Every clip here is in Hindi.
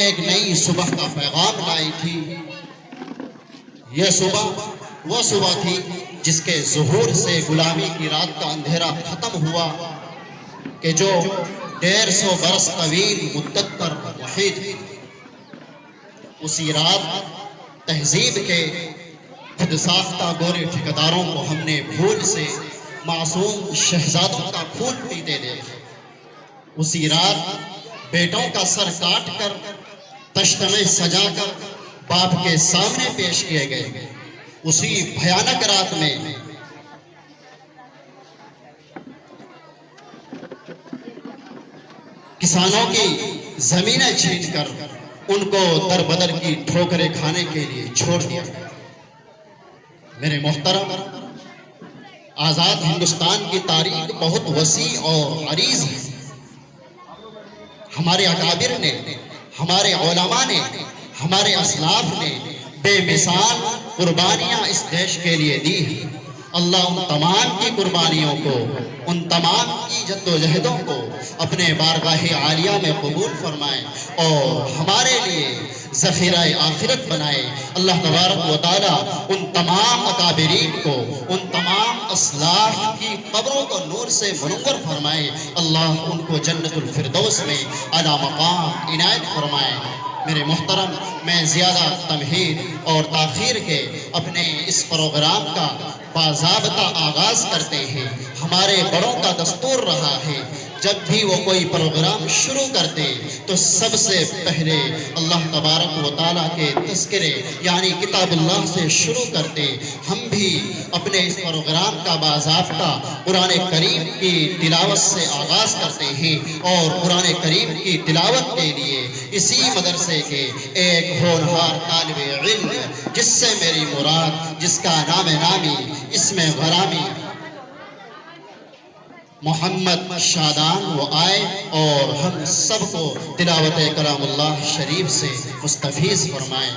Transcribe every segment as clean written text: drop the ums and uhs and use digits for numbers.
एक नई सुबह का पैगाम लाई थी। यह सुबह वो सुबह थी जिसके ज़ुहूर से गुलामी की रात का अंधेरा खत्म हुआ कि जो 150 बरस तवील मुद्दत पर वहीद थी। उसी रात तहजीब के खुद साख्ता गोरे ठेकेदारों को हमने भूल से मासूम शहजादों का खून पीते देखा। उसी रात बेटों का सर काट कर तश्त में सजा कर बाप के सामने पेश किए गए। उसी भयानक रात में किसानों की जमीनें छीनकर उनको दर बदर की ठोकरें खाने के लिए छोड़ दिया। मेरे मोहतरम, आजाद हिंदुस्तान की तारीख बहुत वसी और अरीज है। हमारे अकाबिर ने, हमारे उलमा ने, हमारे असलाफ ने बेमिसाल कुर्बानियां इस देश के लिए दी हैं। अल्लाह उन तमाम की कुर्बानियों को, उन तमाम की जद्दोजहदों को अपने बारगाह आलिया में कबूल फरमाए और हमारे लिए ज़ख़ीरा आखिरत बनाए। अल्लाह तबारक व तआला उन तमाम अकाबिरीन को, उन तमाम असलाफ की कब्रों को नूर से मुनव्वर फरमाए। अल्लाह उनको जन्नतुल फिरदौस में आला मकाम इनायत फरमाए। मेरे मोहतरम, मैं ज़्यादा तमहीद और ताख़ीर के अपने इस प्रोग्राम का बाज़ाब्ता आगाज़ करते हैं। हमारे बड़ों का दस्तूर रहा है, जब भी वो कोई प्रोग्राम शुरू करते तो सबसे पहले अल्लाह तबारक व तआला के तज़किरे यानी किताबुल्लाह से शुरू करते। हम भी अपने इस प्रोग्राम का बाज़ाब्ता कुरान करीम की तिलावत से आगाज़ करते हैं और कुरान करीम की तिलावत के लिए इसी मदरसे के एक होनहार तालिबे इल्म, जिससे मेरी मुराद, जिसका नाम नामी इसमें ग़रामी मोहम्मद शादान वो आए और हम सबको तिलावत कलामुल्लाह शरीफ से मुस्तफ़ीज़ फरमाएँ।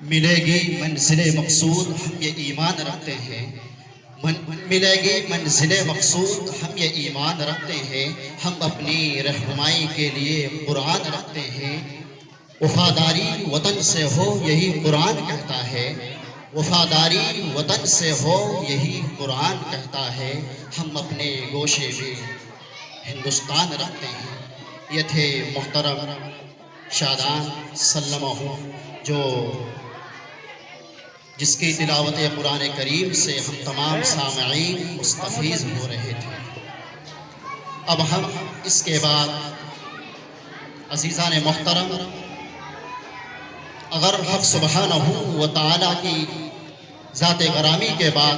मिलेगी मंजिल मकसूद हम ये ईमान रखते हैं, मिलेगी मंजिल मकसूद हम ये ईमान रखते हैं, हम अपनी रहनुमाई के लिए कुरान रखते हैं। वफादारी वतन से हो यही कुरान कहता है, वफादारी वतन से हो यही कुरान कहता है। हम अपने गोशे में हिंदुस्तान रखते हैं। ये थे मोहतरम शादान सल्लल्लाहु जो जिसकी तिलावत कुरान करीम से हम तमाम सामईन मुस्तफ़ीज़ हो रहे थे। अब हम इसके बाद अज़ीज़ान मोहतरम, अगर हक़ सुब्हानहू व तआला की ज़ात गरामी के बाद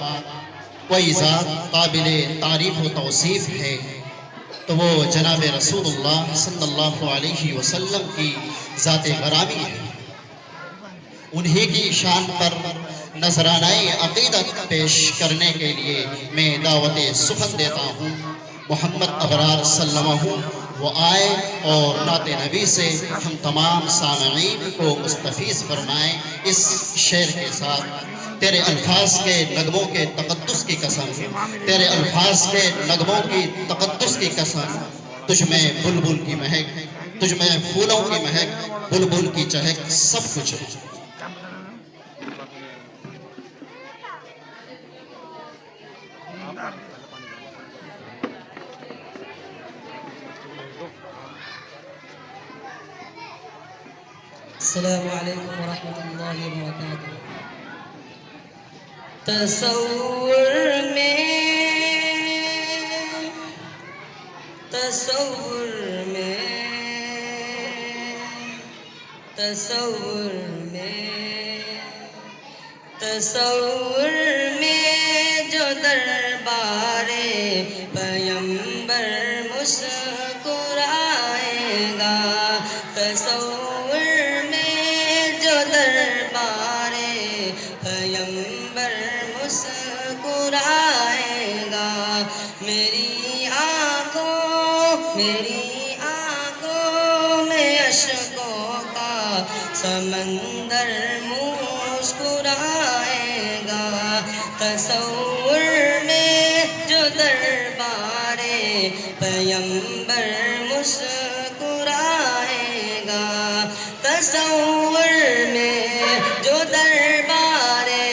कोई ज़ात काबिल तारीफ़ व तौसीफ़ है तो वो जनाब रसूलुल्लाह सल्लल्लाहु अलैहि वसल्लम की ज़ात गरामी है। उन्हीं की शान पर नजरानाए अक़ीदत पेश करने के लिए मैं दावत सुखन देता हूँ। मोहम्मद अबरार सल्लल्लाहु वो आए और नाते नबी से हम तमाम सामईन को मुस्तफ़ीज़ फरमाएँ इस शेर के साथ। तेरे अल्फाज के नगमों के तक़द्दुस की कसम, तेरे अल्फाज के नगमों की तक़द्दुस की कसम, तुझ में बुलबुल की महक, तुझ में फूलों की महक, बुलबुल की चहक सब कुछ है। अस्सलामु अलैकुम वरहमतुल्लाहि वबरकातुहू। तसव्वुर में जो दरबारे पैगंबर मुस्कुराएगा, तसव्वुर दरबारे पैगंबर मुस्कुराएगा। मेरी आँखों में अश्कों का समंदर मुस्कुराएगा। तसव्वुर में जो दरबारे पैगंबर मुस्कुराएगा, तसव्वुर में जो दरबारे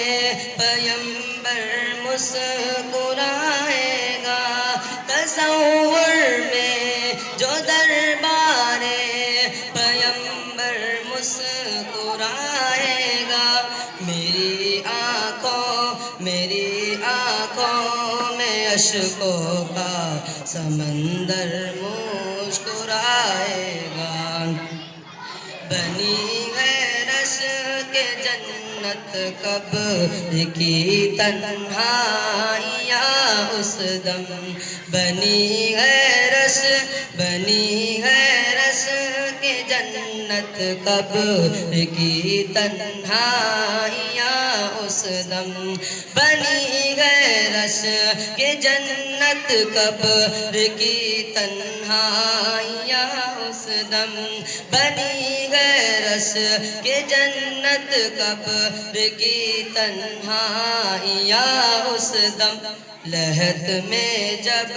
पैगंबर मुस्कुराएगा, तसव्वुर में जो दरबारे पैगंबर मुस्कुराएगा। मेरी आँखों में अश्कों का समंदर मुस्कुराएगा। बनी है रश के जन्नत कब की तन्हाइयाँ उस दम, बनी है रश के जन्नत कब की तन्हाइयाँ उस दम, बनी है रश के जन्नत कब की तन्हाइयाँ उस दम, बनी है रश के जन्नत कब्र की तन्हाइयाँ उस दम। लहद में जब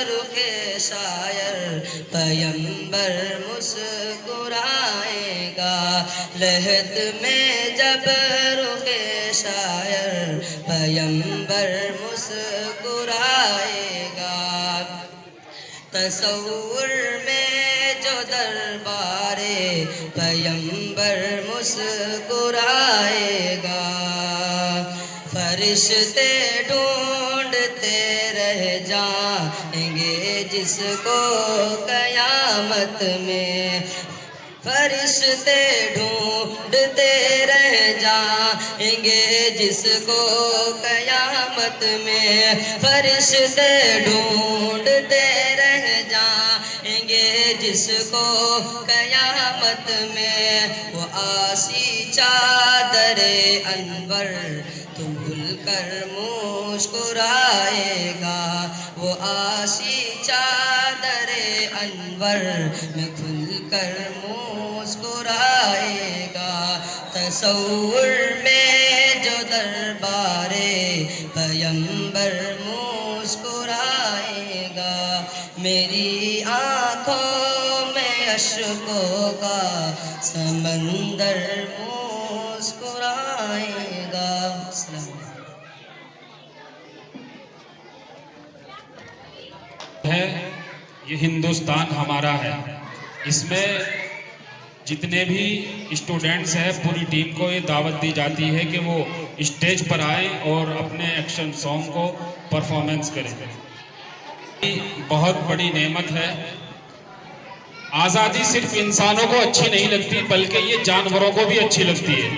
रुखे शायर पैगंबर मुस्कुराएगा, लहद में जब रुखे शायर पैगंबर मुस्कुराएगा। तसव्वुर में जो दरबारे पैगंबर मुस्कुराएगा, फरिश्ते ढूंढते रह जाएंगे जिसको कयामत में, फरिश्ते ढूंढते रह जाएंगे जिसको कयामत में, फरिश्ते ढूंढते रह जाएंगे जिसको कयामत में। वो आसी चादरे अनवर तुम भूल कर मुस्कुराएगा, वो आशी चादरे अनवर में खुल कर मुस्कुराएगा। तसव्वुर में जो दरबारे पैगंबर मुस्कुराएगा, मेरी आँखों में अश्कों का समंदर मुस्कुराएगा। है ये हिंदुस्तान हमारा है। इसमें जितने भी स्टूडेंट्स हैं पूरी टीम को ये दावत दी जाती है कि वो स्टेज पर आएं और अपने एक्शन सॉन्ग को परफॉर्मेंस करें। बहुत बड़ी नेमत है। आज़ादी सिर्फ इंसानों को अच्छी नहीं लगती बल्कि ये जानवरों को भी अच्छी लगती है,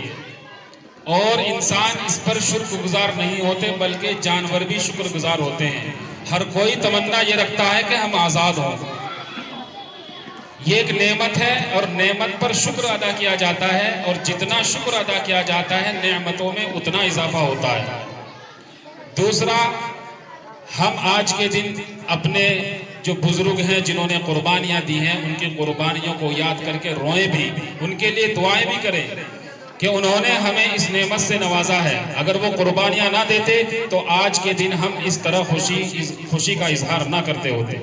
और इंसान इस पर शुक्रगुजार नहीं होते बल्कि जानवर भी शुक्रगुजार होते हैं। हर कोई तमन्ना ये रखता है कि हम आज़ाद हों। ये एक नेमत है और नेमत पर शुक्र अदा किया जाता है, और जितना शुक्र अदा किया जाता है नेमतों में उतना इजाफा होता है। दूसरा, हम आज के दिन अपने जो बुजुर्ग हैं जिन्होंने कुर्बानियां दी हैं उनकी कुर्बानियों को याद करके रोएं भी, उनके लिए दुआएं भी करें कि उन्होंने हमें इस नेमत से नवाजा है। अगर वो कुर्बानियां ना देते तो आज के दिन हम इस तरह खुशी का इजहार ना करते होते।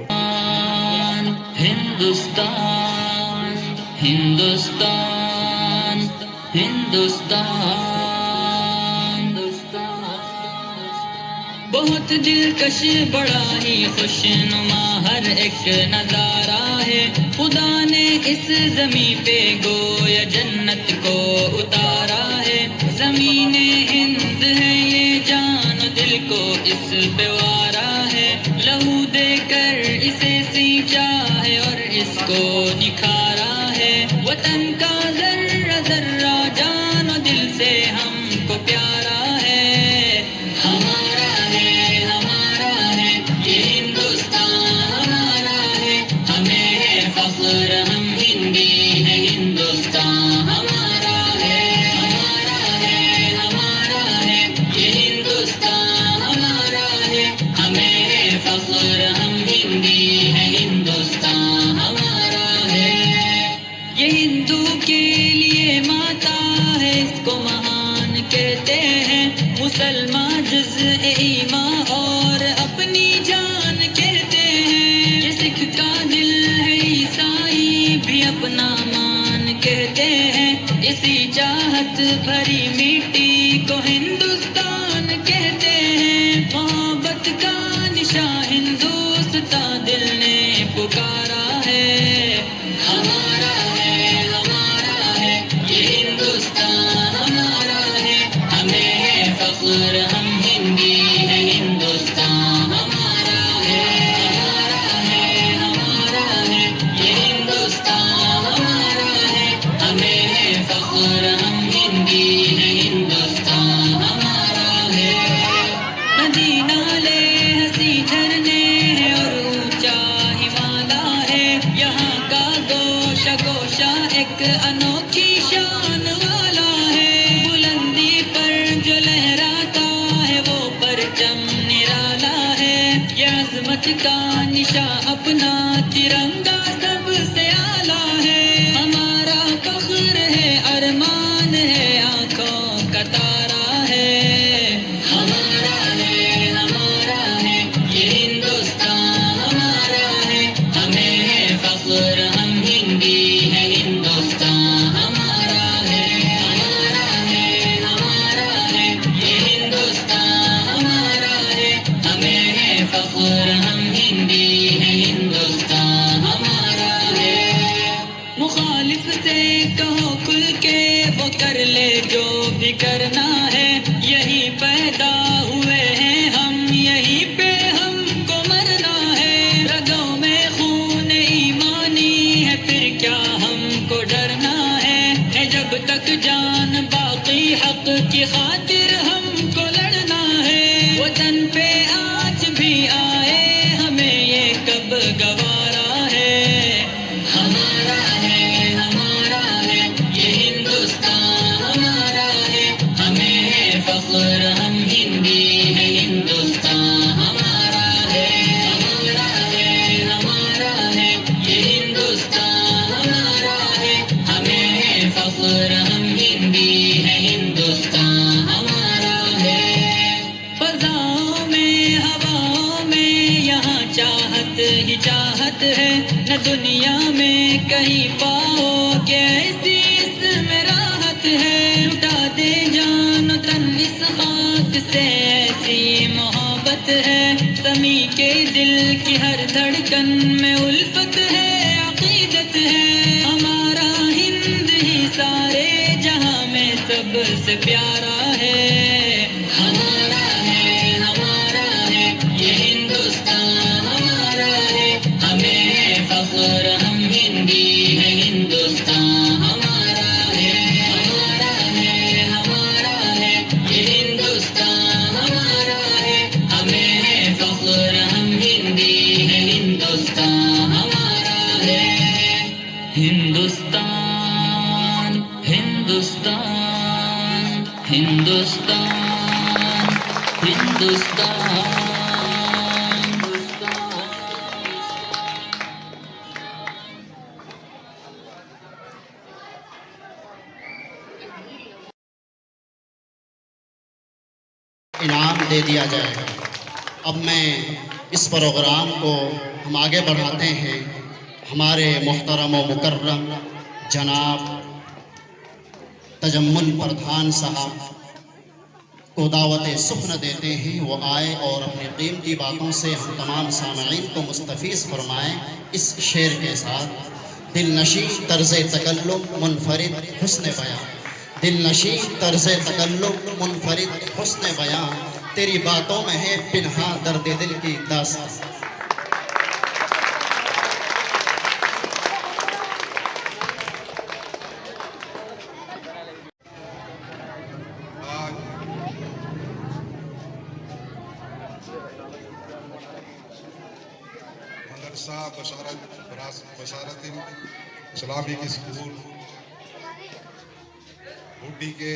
हिंदुस्तान हिंदुस्तान हिंदुस्तान, बहुत दिलकश बड़ा ही खुशनुमा हर एक नजारा है। खुदा ने इस ज़मीं पे गोया जन्नत को उतारा है। ज़मीने हिंद है ये जान दिल को इस पे वारा है। लहू देकर इसे सींचा है और इसको निखारा है। वतन का जर्रा जर्रा जान दिल से हमको प्यारा है। हमारा है ये हिंदुस्तान हमारा है। हमें है फख्र हम हिंदी है। हिंदुस्तान हमारा है ये हिंदुस्तान हमारा है। हमें है फख्र हम हिंदी है। हिंदुस्तान हमारा है। ये हिंदू के लिए माता है, इसको महान कहते हैं। मुसलमान जुज़्-ए ईमान और अपनी जान कहते हैं। ये सिख का दिल है, ईसाई भी अपना मान कहते हैं। इसी चाहत भरी मिट्टी को हिंदुस्तान कहते हैं। मोहब्बत का निशा हिंदुस्तान दिल ने पुकारा है। हमारा है ये हिंदुस्तान हमारा है। हमें है फख्र हम हिंदी है। हिंदुस्तान हमारा है ये हिंदुस्तान हमारा है। हमें है फख्र हम हिंदी है। हिंदुस्तान हमारा है। नदी नाले हंसी झरने हैं और ऊंचा हिमालय है। यहाँ का गोशा एक अनोखी शान वाला है। बुलंदी पर जो लहराता है वो परचम निराला है। ये अज़मत का निशा अपना तिरंगा सबसे आला है। हमारा फख्र है, अरमान है, आंखों का तारा है। हमारा है ये हिंदुस्तान हमारा है। हमें है फख्र हम हिंदी है। हिंदुस्तान हमारा है ये हिंदुस्तान हमारा है। हमें है फख्र हम हिंदी है। हिंदुस्तान हमारा है। मुखालिफ से कहो खुल के वो कर ले जो भी करना है। यही पैदा हुए हैं हम, यहीं पे हमको मरना है। रगों में खून ईमानी है, फिर क्या हमको डरना है। जब तक जान बाकी हक की खातिर हमको लड़ना है। वतन पे आज भी आए हमें ये कब गवारा है। हमारा है ये हिंदुस्तान हमारा है। हमें है फख्र हम हिंदी न दुनिया में कहीं पाओगे ऐसी इसमें राहत है। उठा दे जान तन इस खाक से ऐसी मोहब्बत है। समी के दिल की हर धड़कन में उल्फत है, अकीदत है। हमारा हिंद ही सारे जहां में सबसे प्यारा है। हमारा है ये हिंदुस्तान हमारा है। हमें है फख्र हम हिंदी है। हिंदुस्तान हमारा है ये हिंदुस्तान हमारा है। हमें है फख्र हम हिंदी है। हिंदुस्तान हमारा है। हिंदुस्तान हिंदुस्तान हिंदुस्तान हिंदुस्तान। इनाम दे दिया जाएगा। अब मैं इस प्रोग्राम को हम आगे बढ़ाते हैं। हमारे मोहतरम व मुकर्रम जनाब तजम्मुल प्रधान साहब को दावत सुख्न देते हैं। वो आए और अपनी कीमती बातों से हम तमाम सामईन को मुस्तफ़ीज़ फरमाएँ इस शेर के साथ। दिलनशी तर्ज़ तकल्लुम मुनफरिद हुस्न बयां, दिलनशी तर्ज़ तकल्लुम मुनफरिद हुस्न बयां, तेरी बातों में है पिन्हा दर्द दिल की दास्तां। मदरसा बशारत इस्लामिक स्कूल बूटी के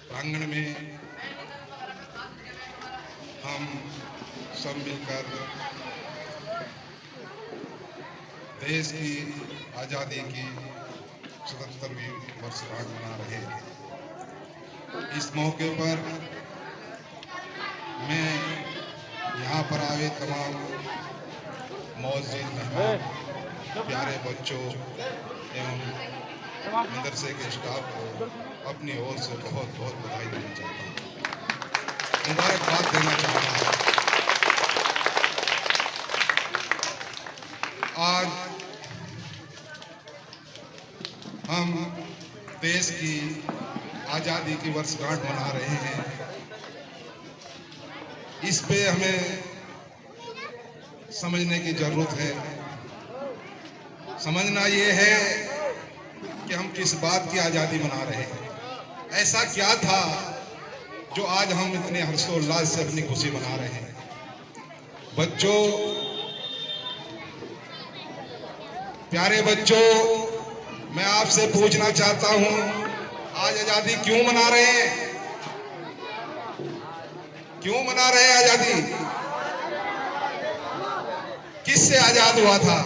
प्रांगण में हम सब मिलकर देश की आज़ादी की 77वीं वर्षगांठ मना रहे हैं। इस मौके पर मैं यहाँ पर आए तमाम मौजूद मेहमान, प्यारे बच्चों एवं मदरसे के स्टाफ को अपनी ओर से बहुत बहुत बधाई देना चाहता हूँ, मुबारकबाद देना चाहता हूँ। आज हम देश की आज़ादी की वर्षगांठ मना रहे हैं। इस पे हमें समझने की जरूरत है। समझना ये है कि हम किस बात की आज़ादी मना रहे हैं। ऐसा क्या था जो आज हम इतने हर्षोल्लास से अपनी खुशी मना रहे हैं। बच्चों, प्यारे बच्चों, मैं आपसे पूछना चाहता हूं, आज आज़ादी क्यों मना रहे हैं? क्यों मना रहे हैं आज़ादी? किससे आजाद हुआ था?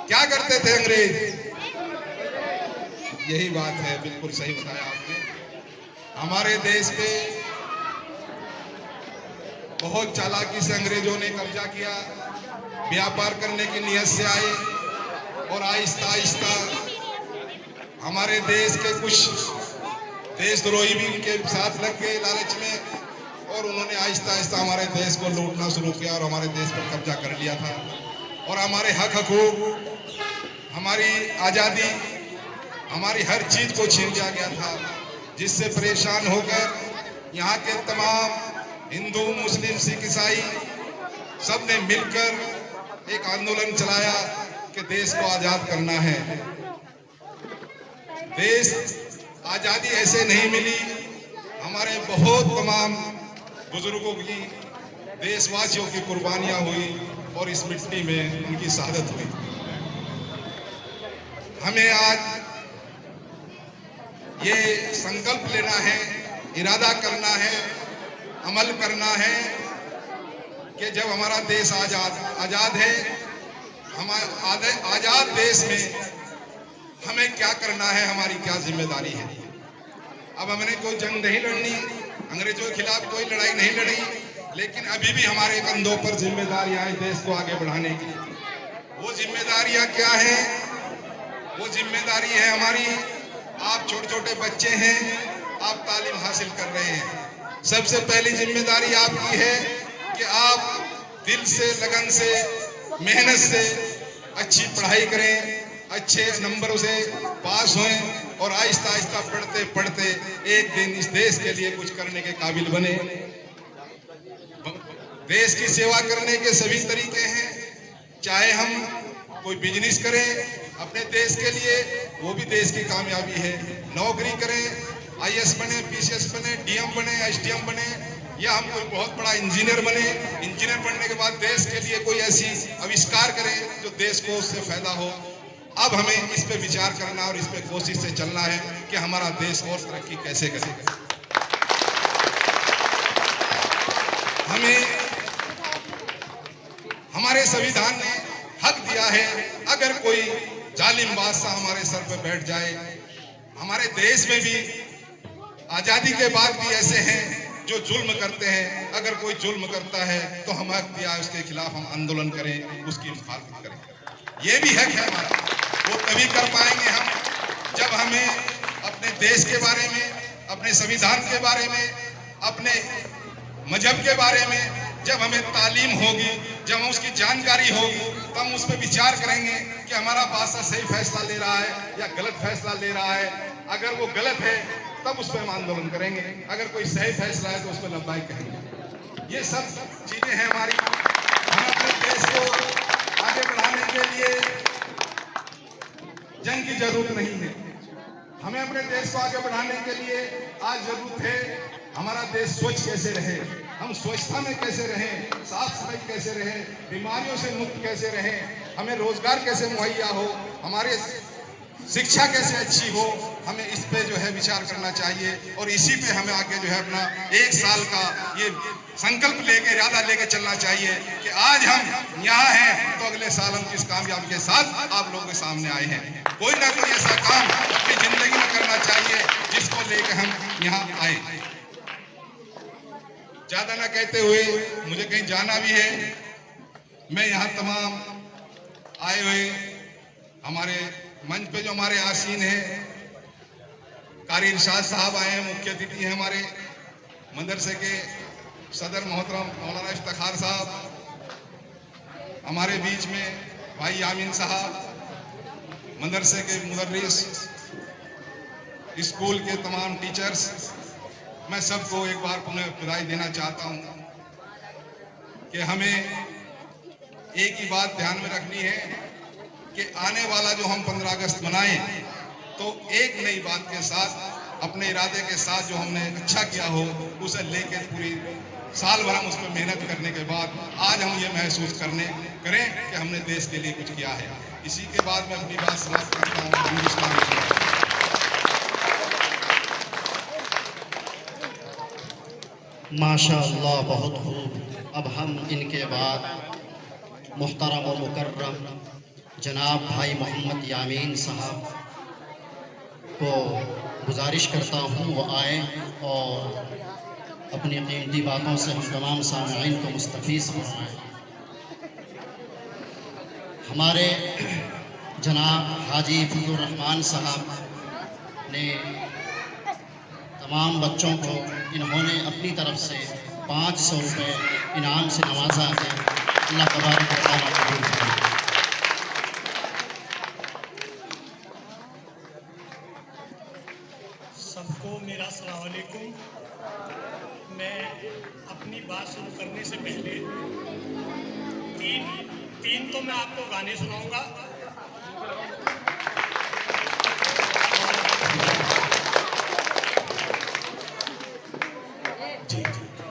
क्या करते थे अंग्रेज? यही बात है, बिल्कुल सही बताया आपने। हमारे देश पे बहुत चालाकी से अंग्रेजों ने कब्जा किया, व्यापार करने की नियत से आए और आहिस्ता आहिस्ता हमारे देश के कुछ देशद्रोही भी उनके साथ लग गए लालच में, और उन्होंने आहिस्ता आहिस्ता हमारे देश को लूटना शुरू किया और हमारे देश पर कब्जा कर लिया था। और हमारे हक हकूक, हमारी आज़ादी, हमारी हर चीज़ को छीन लिया गया था, जिससे परेशान होकर यहाँ के तमाम हिंदू, मुस्लिम, सिख, ईसाई सब ने मिलकर एक आंदोलन चलाया कि देश को आज़ाद करना है। देश आज़ादी ऐसे नहीं मिली, हमारे बहुत तमाम बुजुर्गों की, देशवासियों की कुर्बानियां हुई और इस मिट्टी में उनकी शहादत हुई। हमें आज ये संकल्प लेना है, इरादा करना है, अमल करना है कि जब हमारा देश आज़ाद है, हमारे आज़ाद देश में हमें क्या करना है, हमारी क्या जिम्मेदारी है। अब हमने कोई जंग नहीं लड़नी, अंग्रेजों के खिलाफ कोई लड़ाई नहीं लड़ी, लेकिन अभी भी हमारे कंधों पर जिम्मेदारियां हैं देश को आगे बढ़ाने की। वो जिम्मेदारियां क्या है? वो जिम्मेदारी है हमारी, आप छोटे छोटे बच्चे हैं, आप तालीम हासिल कर रहे हैं। सबसे पहली जिम्मेदारी आपकी है कि आप दिल से, लगन से, मेहनत से अच्छी पढ़ाई करें, अच्छे नंबरों से पास हों और आहिस्ता आहिस्ता पढ़ते पढ़ते एक दिन इस देश के लिए कुछ करने के काबिल बने। देश की सेवा करने के सभी तरीके हैं, चाहे हम कोई बिजनेस करें अपने देश के लिए, वो भी देश की कामयाबी है। नौकरी करें, आईएएस बने, पीसीएस बने, डीएम बने, एसडीएम बने, या हम कोई बहुत बड़ा इंजीनियर बने। इंजीनियर बनने के बाद देश के लिए कोई ऐसी आविष्कार करें जो देश को उससे फायदा हो। अब हमें इस पे विचार करना और इस पे कोशिश से चलना है कि हमारा देश और तरक्की कैसे करे। हमें हमारे संविधान ने हक दिया है, अगर कोई जालिम बादशाह हमारे सर पर बैठ जाए। हमारे देश में भी आजादी के बाद भी ऐसे हैं जो जुल्म करते हैं। अगर कोई जुल्म करता है तो हम हक दिया है उसके खिलाफ हम आंदोलन करें, उसकी मुखालफत करें। ये भी हक है हमारा। वो तभी कर पाएंगे हम जब हमें अपने देश के बारे में, अपने संविधान के बारे में, अपने मजहब के बारे में जब हमें तालीम होगी, जब हम उसकी जानकारी होगी, तो हम उस पर विचार करेंगे कि हमारा बादशाह सही फैसला ले रहा है या गलत फैसला ले रहा है। अगर वो गलत है तब उस पर हम आंदोलन करेंगे, अगर कोई सही फैसला है तो उस पर लब्बाइक कहेंगे। ये सब चीजें हैं हमारी। हम अपने देश को आगे बढ़ाने के लिए जंग की जरूरत नहीं है। हमें अपने देश को आगे बढ़ाने के लिए आज जरूरत है हमारा देश स्वच्छ कैसे रहे, हम स्वच्छता में कैसे रहें, साफ सफाई कैसे रहें, बीमारियों से मुक्त कैसे रहें, हमें रोजगार कैसे मुहैया हो, हमारे शिक्षा कैसे अच्छी हो। हमें इस पे जो है विचार करना चाहिए और इसी पे हमें आगे जो है अपना 1 साल का ये संकल्प लेके, इरादा लेके चलना चाहिए कि आज हम यहाँ हैं तो अगले साल हम किस कामयाबी के साथ आप लोगों के सामने आए हैं। कोई ना कोई ऐसा काम अपनी जिंदगी में करना चाहिए जिसको लेके हम यहाँ आए। ज्यादा ना कहते हुए, मुझे कहीं जाना भी है। मैं यहाँ तमाम आए हुए हमारे मंच पे जो हमारे आसीन हैं, कारी इरशाद साहब आए हैं, मुख्य अतिथि हैं हमारे मदरसे के सदर मोहतरम मौलाना इफ्तिखार साहब, हमारे बीच में भाई यामीन साहब, मदरसे के मुदर्रिस, स्कूल के तमाम टीचर्स, मैं सबको एक बार पुनः बधाई देना चाहता हूँ कि हमें एक ही बात ध्यान में रखनी है कि आने वाला जो हम 15 अगस्त मनाएं तो एक नई बात के साथ, अपने इरादे के साथ, जो हमने अच्छा किया हो उसे लेके पूरी साल भर हम उस पर मेहनत करने के बाद आज हम ये महसूस करें कि हमने देश के लिए कुछ किया है। इसी के बाद मैं अपनी बात समाप्त करता हूँ। माशाअल्लाह, बहुत खूब। अब हम इनके बाद मुहतरम व मुकर्रम जनाब भाई मोहम्मद यामीन साहब को गुजारिश करता हूँ वो आए और अपनी कीमती बातों से हम तमाम सामईन को मुस्तफ़ीज़ फरमाएं। हमारे जनाब हाजी फजलुर रहमान साहब ने तमाम बच्चों को इन्होंने अपनी तरफ से 500 रुपये इनाम से नवाजा है। अल्लाह तबारक व तआला कबूल करे। सबको मेरा अस्सलाम वालेकुम। मैं अपनी बात शुरू करने से पहले तीन तो मैं आपको गाने सुनाऊंगा।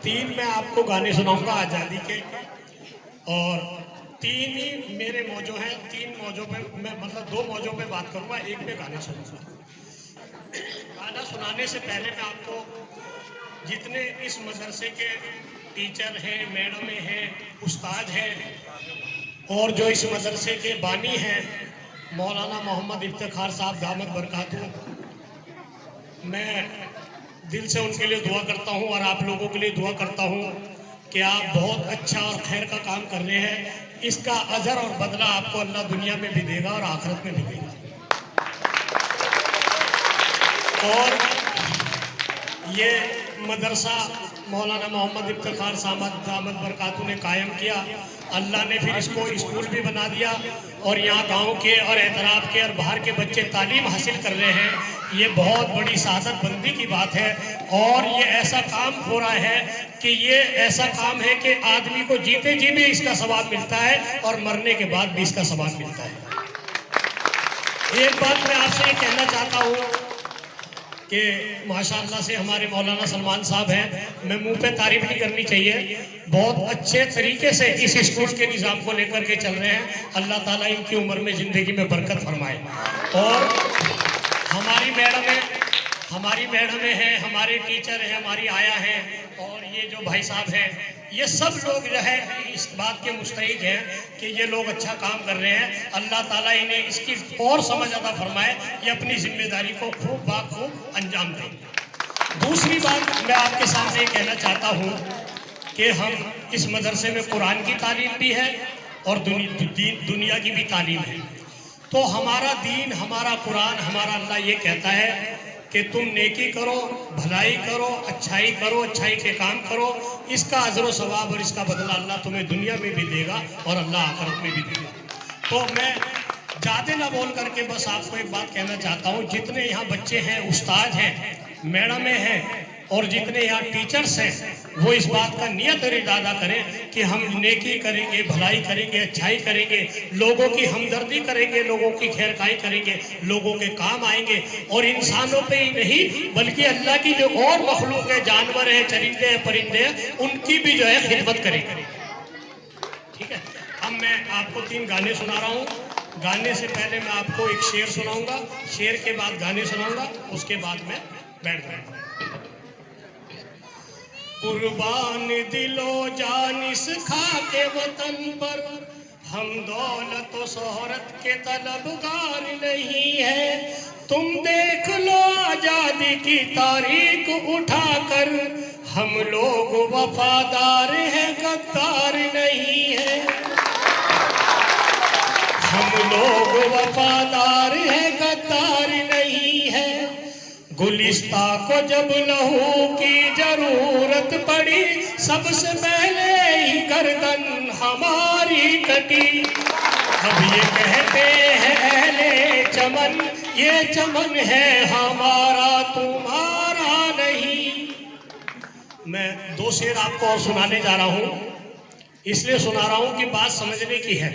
तीन मैं आपको गाने सुनाऊंगा आज़ादी के, और तीन ही मेरे मौजू हैं। 3 मौजों पे मैं, मतलब 2 मौजों पे बात करूंगा, एक पे गाने सुनाऊंगा। गाना सुनाने से पहले मैं आपको जितने इस मदरसे के टीचर हैं, मैडमें हैं, उस्ताद हैं और जो इस मदरसे के बानी हैं मौलाना मोहम्मद इफ्तिखार साहब दामद बरकातहू, मैं दिल से उनके लिए दुआ करता हूँ और आप लोगों के लिए दुआ करता हूँ कि आप बहुत अच्छा और खैर का काम कर रहे हैं। इसका अजर और बदला आपको अल्लाह दुनिया में भी देगा और आखिरत में भी देगा। और ये मदरसा मौलाना मोहम्मद इफ्तिखार सामद दामद बरकातू ने कायम किया। अल्लाह ने फिर इसको स्कूल भी बना दिया और यहाँ गांव के और एतराब के और बाहर के बच्चे तालीम हासिल कर रहे हैं। ये बहुत बड़ी सादत बंदी की बात है और ये ऐसा काम हो रहा है कि ये ऐसा काम है कि आदमी को जीते जी भी इसका सवाब मिलता है और मरने के बाद भी इसका सवाब मिलता है। एक बात मैं आपसे ये कहना चाहता हूँ कि माशाअल्लाह से हमारे मौलाना सलमान साहब हैं, मैं मुंह पे तारीफ नहीं करनी चाहिए, बहुत अच्छे तरीके से इस स्कूल के निज़ाम को लेकर के चल रहे हैं। अल्लाह ताला इनकी उम्र में ज़िंदगी में बरकत फरमाए। और हमारी मैडम है, हमारे टीचर हैं, हमारी आया हैं और ये जो भाई साहब हैं, ये सब लोग जो है इस बात के मुस्तहिक हैं कि ये लोग अच्छा काम कर रहे हैं। अल्लाह ताला इन्हें इसकी और समझ अता फरमाए, ये अपनी जिम्मेदारी को खूब बाखूब अंजाम दें। दूसरी बात मैं आपके सामने कहना चाहता हूँ कि हम इस मदरसे में कुरान की तालीम भी है और दुनिया की भी तालीम है। तो हमारा दीन, हमारा कुरान, हमारा अल्लाह ये कहता है कि तुम नेकी करो, भलाई करो, अच्छाई के काम करो, इसका अजर व सवाब और इसका बदला अल्लाह तुम्हें दुनिया में भी देगा और अल्लाह आखिरत में भी देगा। तो मैं ज़्यादा ना बोल करके बस आपको एक बात कहना चाहता हूँ, जितने यहाँ बच्चे हैं, उस्ताद हैं, मैडमें हैं और जितने यहाँ टीचर्स हैं, वो इस बात का नियत और इरादा करें कि हम नेकी करेंगे, भलाई करेंगे, अच्छाई करेंगे, लोगों की हमदर्दी करेंगे, लोगों की खैरखाई करेंगे, लोगों के काम आएंगे और इंसानों पे ही नहीं बल्कि अल्लाह की जो और मखलूक है, जानवर हैं, चरिंदे हैं, परिंदे हैं, उनकी भी जो है खिदमत करेंगे। ठीक है, अब मैं आपको 3 गाने सुना रहा हूँ। गाने से पहले मैं आपको एक शेर सुनाऊंगा, शेर के बाद गाने सुनाऊंगा, उसके बाद मैं बैठ जाऊंगा। कुर्बान दिलो जान इस खाके वतन पर, हम दौलत व शोहरत के तलबगार नहीं है। तुम देख लो आजादी की तारीख उठाकर, हम लोग वफादार हैं, गद्दार नहीं है। हम लोग वफादार हैं, गद्दार नहीं है। गुलिस्ता को जब लहू की जरूरत पड़ी, सबसे पहले ही गर्दन हमारी कटी। अब ये कहते हैं अहले चमन, ये चमन है हमारा तुम्हारा नहीं। मैं 2 शेर आपको और सुनाने जा रहा हूँ, इसलिए सुना रहा हूँ कि बात समझने की है।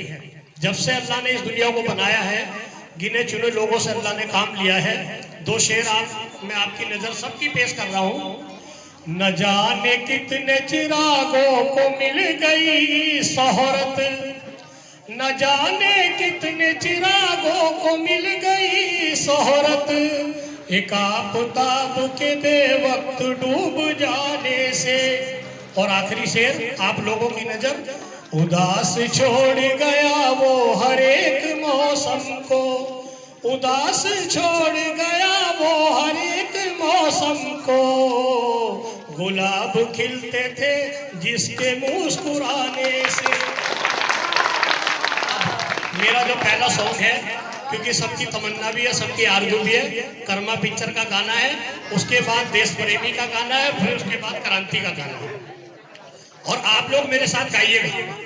जब से अल्लाह ने इस दुनिया को बनाया है, गिने चुने लोगों से अल्लाह ने काम लिया है। 2 शेर मैं आपकी नजर सबकी पेश कर रहा हूँ। न जाने कितने चिरागों को मिल गई शोहरत, न जाने कितने चिरागों को मिल गई शोहरत, एक आफताब के बेवक्त डूब जाने से। और आखिरी शेर आप लोगों की नजर, उदास छोड़ गया वो हर एक मौसम को, उदास छोड़ गया वो हर एक मौसम को, गुलाब खिलते थे जिसके मुस्कुराने से। मेरा जो पहला सॉन्ग है, क्योंकि सबकी तमन्ना भी है, सबकी आरज़ू भी है, कर्मा पिक्चर का गाना है, उसके बाद देश प्रेमी का गाना है, फिर उसके बाद क्रांति का गाना है, और आप लोग मेरे साथ गाइएगा।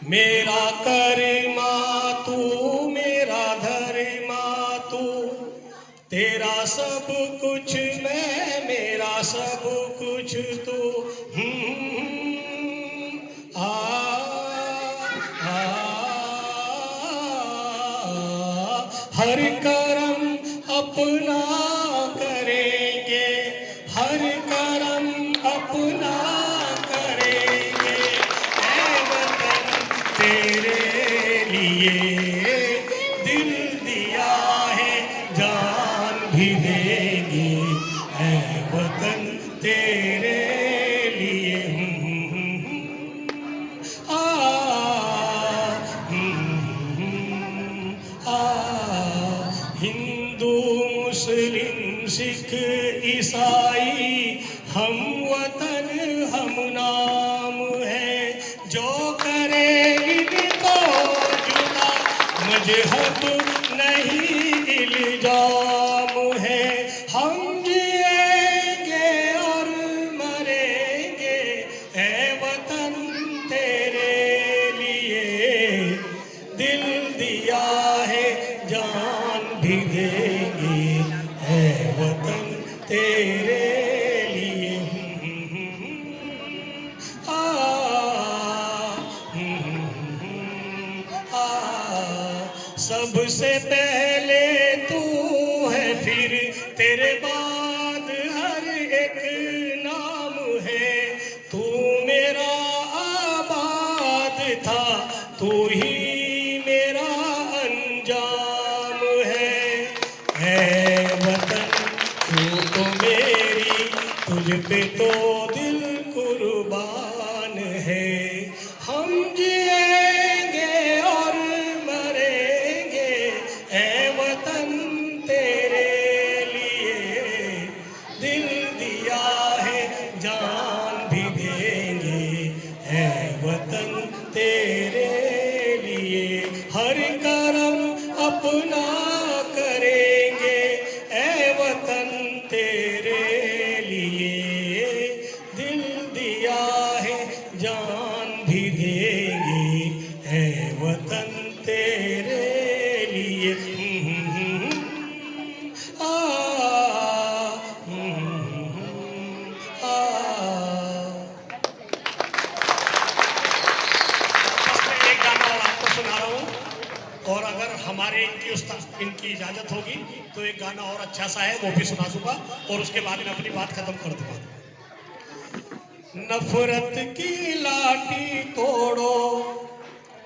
मेरा कर्मा तू, मेरा धर्मा तू, तेरा सब कुछ मैं, मेरा सब कुछ तू। हर करम अपना करेंगे, हर करम अपना करेंगे, ऐ वतन तेरे लिए दिल दिया है, जान भी देंगे, ऐ वतन तेरे लिए। हिंदू मुस्लिम सिख ईसाई हम वतन हम ना इन तो जुदा मजहब नहीं इल्जाम है। हम जिएंगे और मरेंगे ऐ वतन तेरे लिए, दिल दिया है जान भी देंगे ऐ वतन तेरे लिए। आ, आ, सबसे पहले तू है, फिर तेरे बाद हर एक नाम है। तू मेरा आबाद था, तू ही मेरा अंजाम है। ऐ वतन तू तो मेरी, तुझ पे तो दिल कुर्बान है। हम जिएंगे और मरेंगे ऐ वतन तेरे लिए, दिल दिया है जान भी देंगे ऐ वतन तेरे लिए। हर करम अपना करेंगे ऐ वतन तेरे लिए, दिल दिया है जान भी देंगे ऐ वतन तेरे लिए। आ, आ, एक गाना और आपको सुना रहा हूँ, और अगर हमारे इनकी इजाजत होगी तो एक गाना और अच्छा सा है वो भी सुना दूंगा, और उसके बाद में अपनी बात खत्म कर दूंगा। नफरत की लाठी तोड़ो,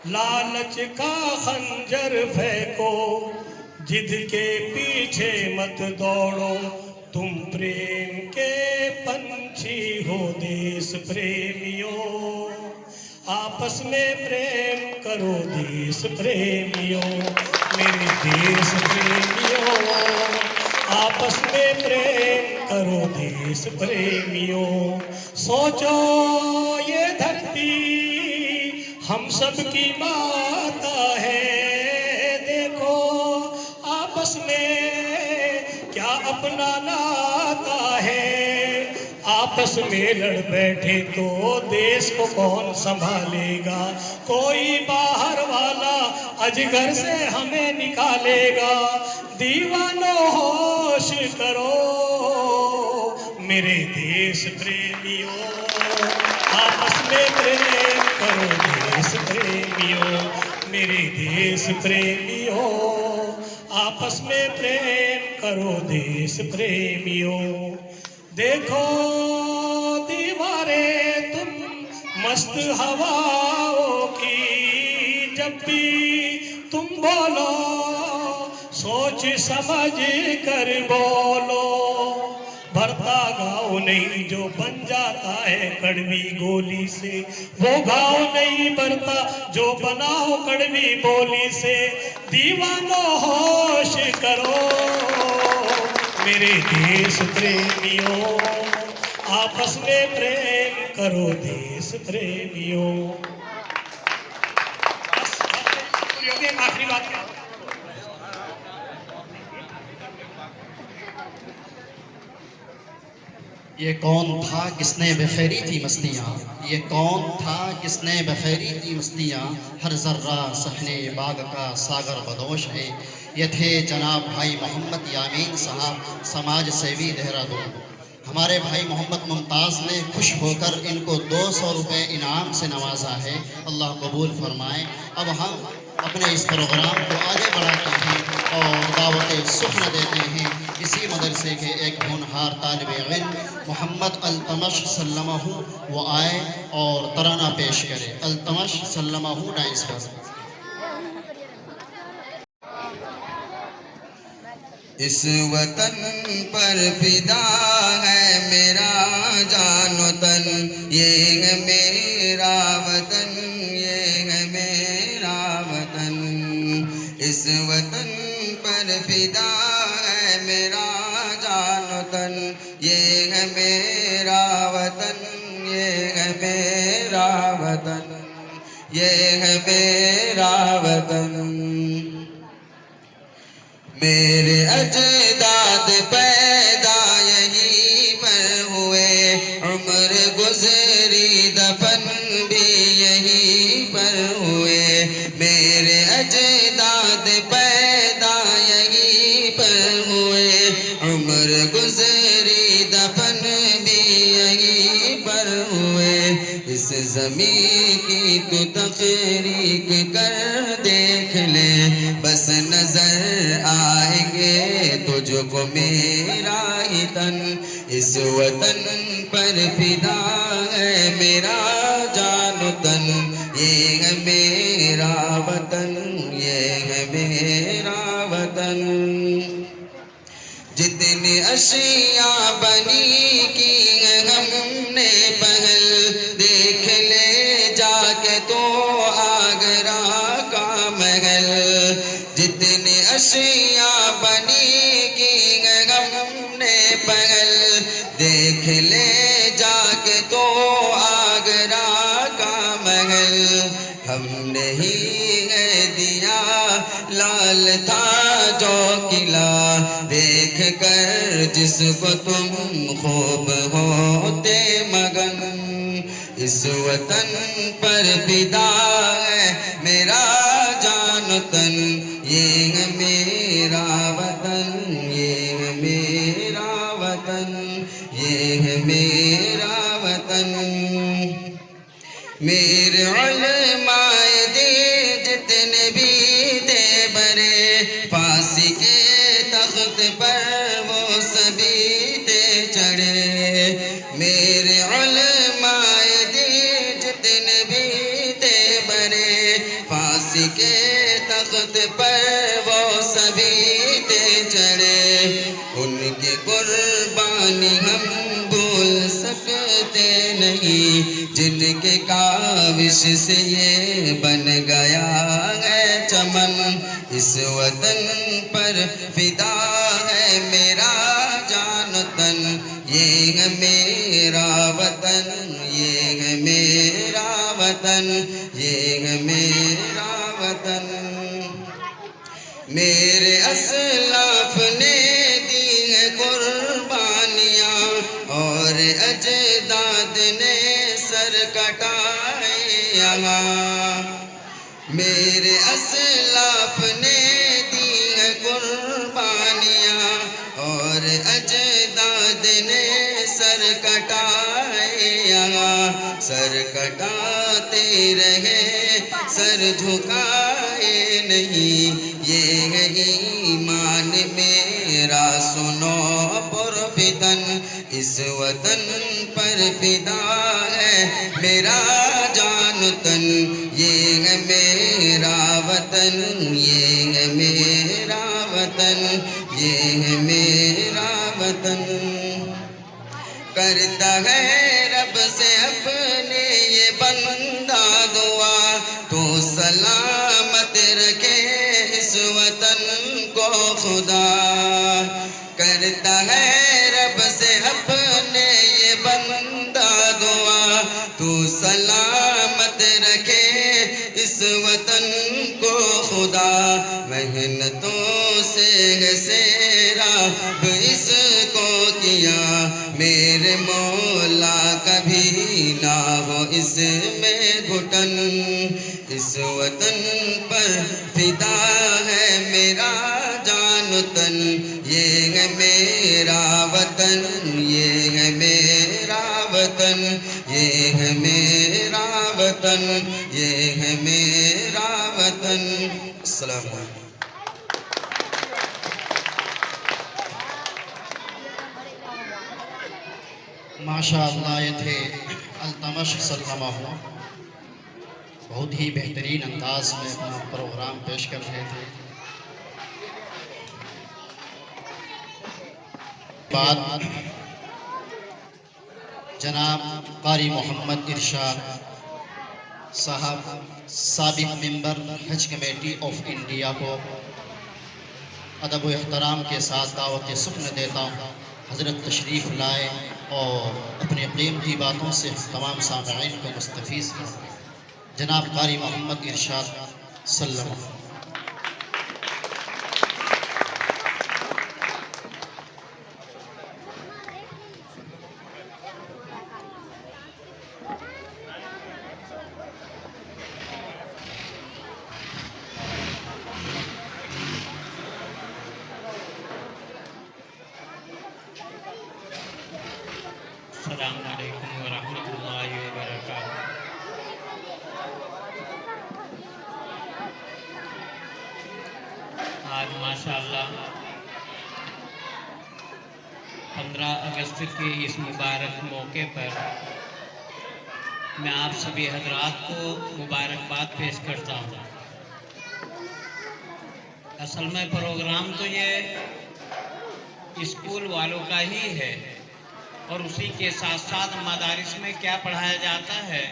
लालच का खंजर फेंको, जिद के पीछे मत दौड़ो, तुम प्रेम के पंछी हो देश प्रेमियों। आपस में प्रेम करो देश प्रेमियों, मेरे देश प्रेमियों। आपस में प्रेम करो देश प्रेमियों। सोचो ये धरती हम सब की माता है, देखो आपस में क्या अपना नाता है। आपस में लड़ बैठे तो देश को कौन संभालेगा, कोई बाहर वाला अजगर से हमें निकालेगा। दीवानों होश करो मेरे देश प्रेमियों, आपस में प्रेम करो देश प्रेमियों, मेरे देश प्रेमियों। आपस में प्रेम करो देश प्रेमियों। देखो दीवारें तुम मस्त हवाओं की, जब भी तुम बोलो सोच समझ कर बोलो। भरता घाव नहीं जो बन जाता है कड़वी गोली से, वो घाव नहीं भरता जो बनाओ कड़वी बोली से। दीवानों होश करो मेरे देश प्रेमियों, आपस में प्रेम करो देश प्रेमियों। आखिरी बात, ये कौन था किसने बखेरी थी मस्तियाँ, ये कौन था किसने बखेरी थी मस्तियाँ, हर जर्रा सहने बाग का सागर बदोश है। ये थे जनाब भाई मोहम्मद यामीन साहब, समाज सेवी देहरादून। हमारे भाई मोहम्मद मुमताज़ ने खुश होकर इनको 200 रुपये इनाम से नवाजा है, अल्लाह कबूल फरमाए। अब हम अपने इस प्रोग्राम को आगे बढ़ाते हैं और दावत सुख्न देते हैं इसी मदरसे के एक होनहार तालिब इल्म मोहम्मद अल्तमश सल्लमहु वो आए और तराना पेश करें। अल्तमश सल्लमहु डांस पर। इस वतन पर फिदा है मेरा जान वतन, ये है मेरा वतन, ये है मेरा वतन। इस वतन पर फिदा है मेरा जान वतन, ये है मेरा वतन, ये है मेरा वतन, ये है मेरा वतन। मेरे अजदाद पैदा यहीं पर हुए, उम्र गुजरी दफन भी यहीं पर हुए। मेरे अजदाद पैदा यहीं पर हुए, उम्र गुजरी दफन भी यहीं पर हुए। इस ज़मीं की तू तकरीक कर देख ले, बस नजर आएंगे तुझको मेरा ही तन। इस वतन पर फिदा है मेरा जान तन, ये है मेरा वतन, ये है मेरा वतन। जितनी अशिया बनी की है हमने पहल, देख ले जाके तो आगरा का महल। जितनी अशिया बनी की है हमने पहल, देख ले जाके तो आगरा का महल। हमने ही है दिया लाल था जो किला, देख कर जिसको तुम खूब होते मगन। इस वतन पर फिदा है मेरा जान तन, ये है मेरा वतन, ये है मेरा वतन, ये है मेरा वतन। मेरे उलमाए दे जितने भी थे बरे, फांसी के तख्त पर वो सभी थे चढ़े। मेरे उलमाए दे जितने भी थे बरे, फांसी के तख्त पर वो सभी थे चढ़े। उनकी कुर्बानी हम भूल सकते नहीं, जिनके काविश से ये बन गया है चमन। इस वतन पर फिदा है मेरा जान तन, ये है मेरा वतन, ये है मेरा वतन, ये है मेरा वतन। मेरे असलाफ ने दी है कुर्बानियाँ, और अजदाद ने सर कटाए यहाँ। मेरे असलाफ ने दी है कुर्बानियाँ, और अजदाद ने सर कटाए यहाँ। सर कटाते रहे सर झुकाए नहीं, ये है ईमान मेरा सुनो पुरफितन। इस वतन पर फिदा है मेरा जान तन, ये है मेरा वतन, ये है मेरा वतन, ये है मेरा वतन। करता है रब से अपने ये बंदा दुआ, तो सलामत रखे इस वतन को खुदा। करता है रब से अपने ये बंदा दुआ, तो सलामत रखे इस वतन को खुदा। मेहनतों से है सेरा इसको किया, मेरे मौला कभी ना हो इसमें घुटन। इस वतन पर फिदा है मेरा जान तन, ये है मेरा वतन, ये है मेरा वतन, ये है मेरा वतन, ये है मेरा वतन। अस्सलाम वालेकुम। माशाअल्लाह, ये थे अल्तमश सल्लल्लाहु, बहुत ही बेहतरीन अंदाज में अपना प्रोग्राम पेश कर रहे थे। बाद जनाब कारी मोहम्मद इरशाद साहब, साबिक मेंबर हज कमेटी ऑफ इंडिया को अदब व एहतराम के साथ दावत सुख्न देता हूँ। हज़रत तशरीफ़ लाए और अपने कीमती बातों से तमाम सामईन को मुस्तफ़ीज़ करें। जनाब कारी मोहम्मद इरशाद सल्लल्लाहु अलैहि वसल्लम। अस्सलामु अलैकुम व रहमतुल्लाहि व बरकातुहू। आज माशाअल्लाह 15 अगस्त के इस मुबारक मौके पर मैं आप सभी हजरात को मुबारकबाद पेश करता हूँ। असल में प्रोग्राम तो ये स्कूल वालों का ही है और उसी के साथ साथ मदारिस में क्या पढ़ाया जाता है,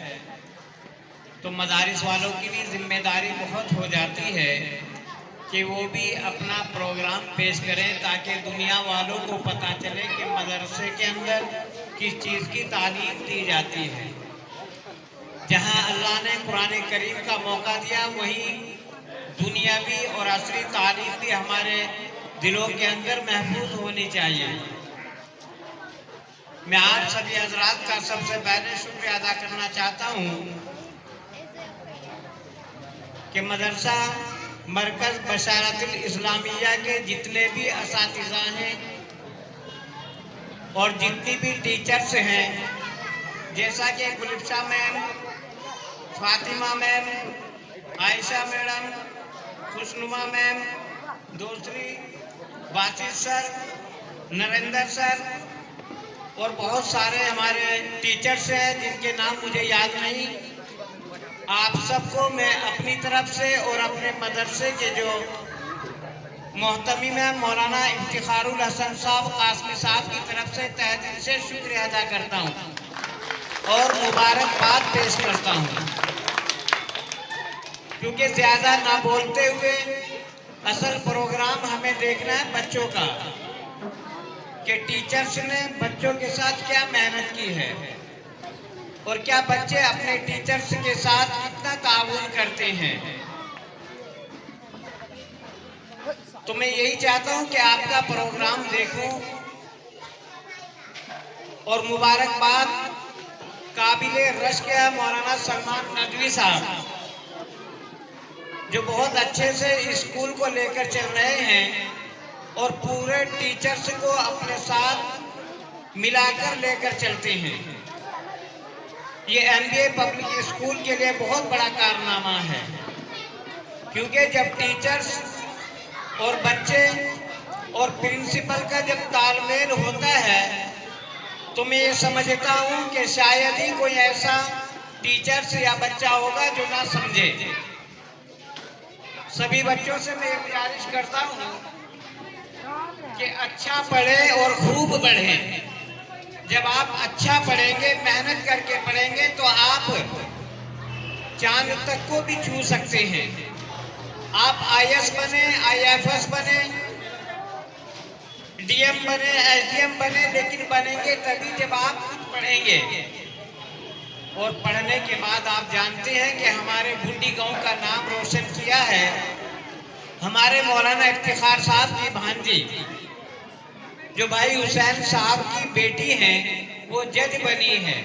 तो मदारिस वालों की भी जिम्मेदारी बहुत हो जाती है कि वो भी अपना प्रोग्राम पेश करें ताकि दुनिया वालों को पता चले कि मदरसे के अंदर किस चीज़ की तालीम दी जाती है। जहाँ अल्लाह ने कुरान करीम का मौका दिया, वहीं दुनियावी और असली तालीम भी हमारे दिलों के अंदर महफूज होनी चाहिए। मैं आप सभी हजरात का सबसे पहले शुक्रिया अदा करना चाहता हूँ कि मदरसा मरकज़ बशारतुल इस्लामिया के जितने भी असातिज़ा हैं और जितनी भी टीचर्स हैं, जैसा कि Gulifsha ma'am, Fatima ma'am, Ayesha madam, Khushnuma ma'am, दूसरी वासिफ सर, नरेंद्र सर और बहुत सारे हमारे टीचर्स हैं जिनके नाम मुझे याद नहीं। आप सबको मैं अपनी तरफ से और अपने मदरसे के जो मोहतमिम हैं मौलाना इफ्तिखारुल हसन साहब कासमी साहब की तरफ से तहे दिल से शुक्रिया अदा करता हूँ और मुबारकबाद पेश करता हूँ, क्योंकि ज़्यादा ना बोलते हुए असल प्रोग्राम हमें देखना है बच्चों का कि टीचर्स ने बच्चों के साथ क्या मेहनत की है और क्या बच्चे अपने टीचर्स के साथ कितना ताउन करते हैं। तो मैं यही चाहता हूं कि आपका प्रोग्राम देखूं और मुबारकबाद काबिले रश्क है मौलाना सलमान नदवी साहब, जो बहुत अच्छे से स्कूल को लेकर चल रहे हैं और पूरे टीचर्स को अपने साथ मिलाकर लेकर चलते हैं। ये MBA पब्लिक स्कूल के लिए बहुत बड़ा कारनामा है, क्योंकि जब टीचर्स और बच्चे और प्रिंसिपल का जब तालमेल होता है तो मैं ये समझता हूँ कि शायद ही कोई ऐसा टीचर्स या बच्चा होगा जो ना समझे। सभी बच्चों से मैं गुजारिश करता हूँ कि अच्छा पढ़े और खूब पढ़ें। जब आप अच्छा पढ़ेंगे, मेहनत करके पढ़ेंगे, तो आप चांद तक को भी छू सकते हैं। आप IAS बने, IFS बने, DM बने, SDM बने, लेकिन बनेंगे तभी जब आप कुछ पढ़ेंगे। और पढ़ने के बाद आप जानते हैं कि हमारे भुंडी गांव का नाम रोशन किया है हमारे मौलाना इफ्तिखार साहब की भांजी, जो भाई हुसैन साहब की बेटी हैं, वो जज बनी है।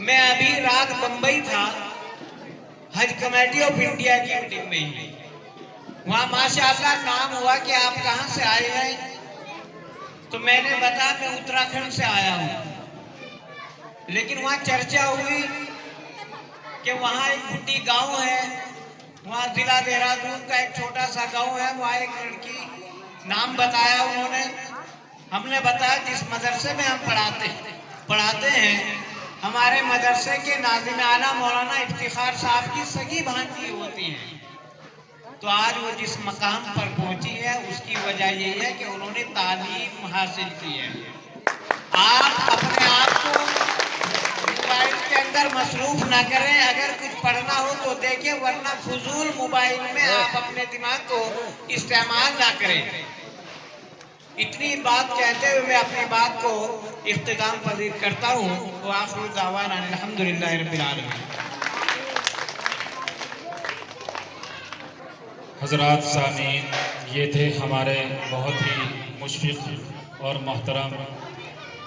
मैं अभी रात बंबई था हज कमेटी ऑफ इंडिया की मीटिंग में ही, वहाँ माशाअल्लाह नाम हुआ कि आप कहाँ से आए हैं, तो मैंने बताया मैं उत्तराखंड से आया हूँ। लेकिन वहाँ चर्चा हुई कि वहाँ एक भुट्टी गांव है, वहाँ जिला देहरादून का एक छोटा सा गांव है, वहाँ एक लड़की नाम बताया उन्होंने। हमने बताया जिस मदरसे में हम पढ़ाते हैं हमारे मदरसे के नाज़िम आला मौलाना इफ्तिखार साहब की सगी भांजी होती हैं। तो आज वो जिस मकाम पर पहुंची है उसकी वजह यही है कि उन्होंने तालीम हासिल की है। आप अपने आप को मोबाइल के अंदर मसरूफ ना करें, अगर कुछ पढ़ना हो तो देखें, वरना फजूल मोबाइल में आप अपने दिमाग को इस्तेमाल ना करें। इतनी बात कहते हुए मैं अपनी बात को इख्तिताम पजीर करता हूँ। वो आखिर दावाना अल्हम्दुलिल्लाह रब्बिल आलमीन। हज़रात सामीन, ये थे हमारे बहुत ही मुशफ़िक़ और मोहतरम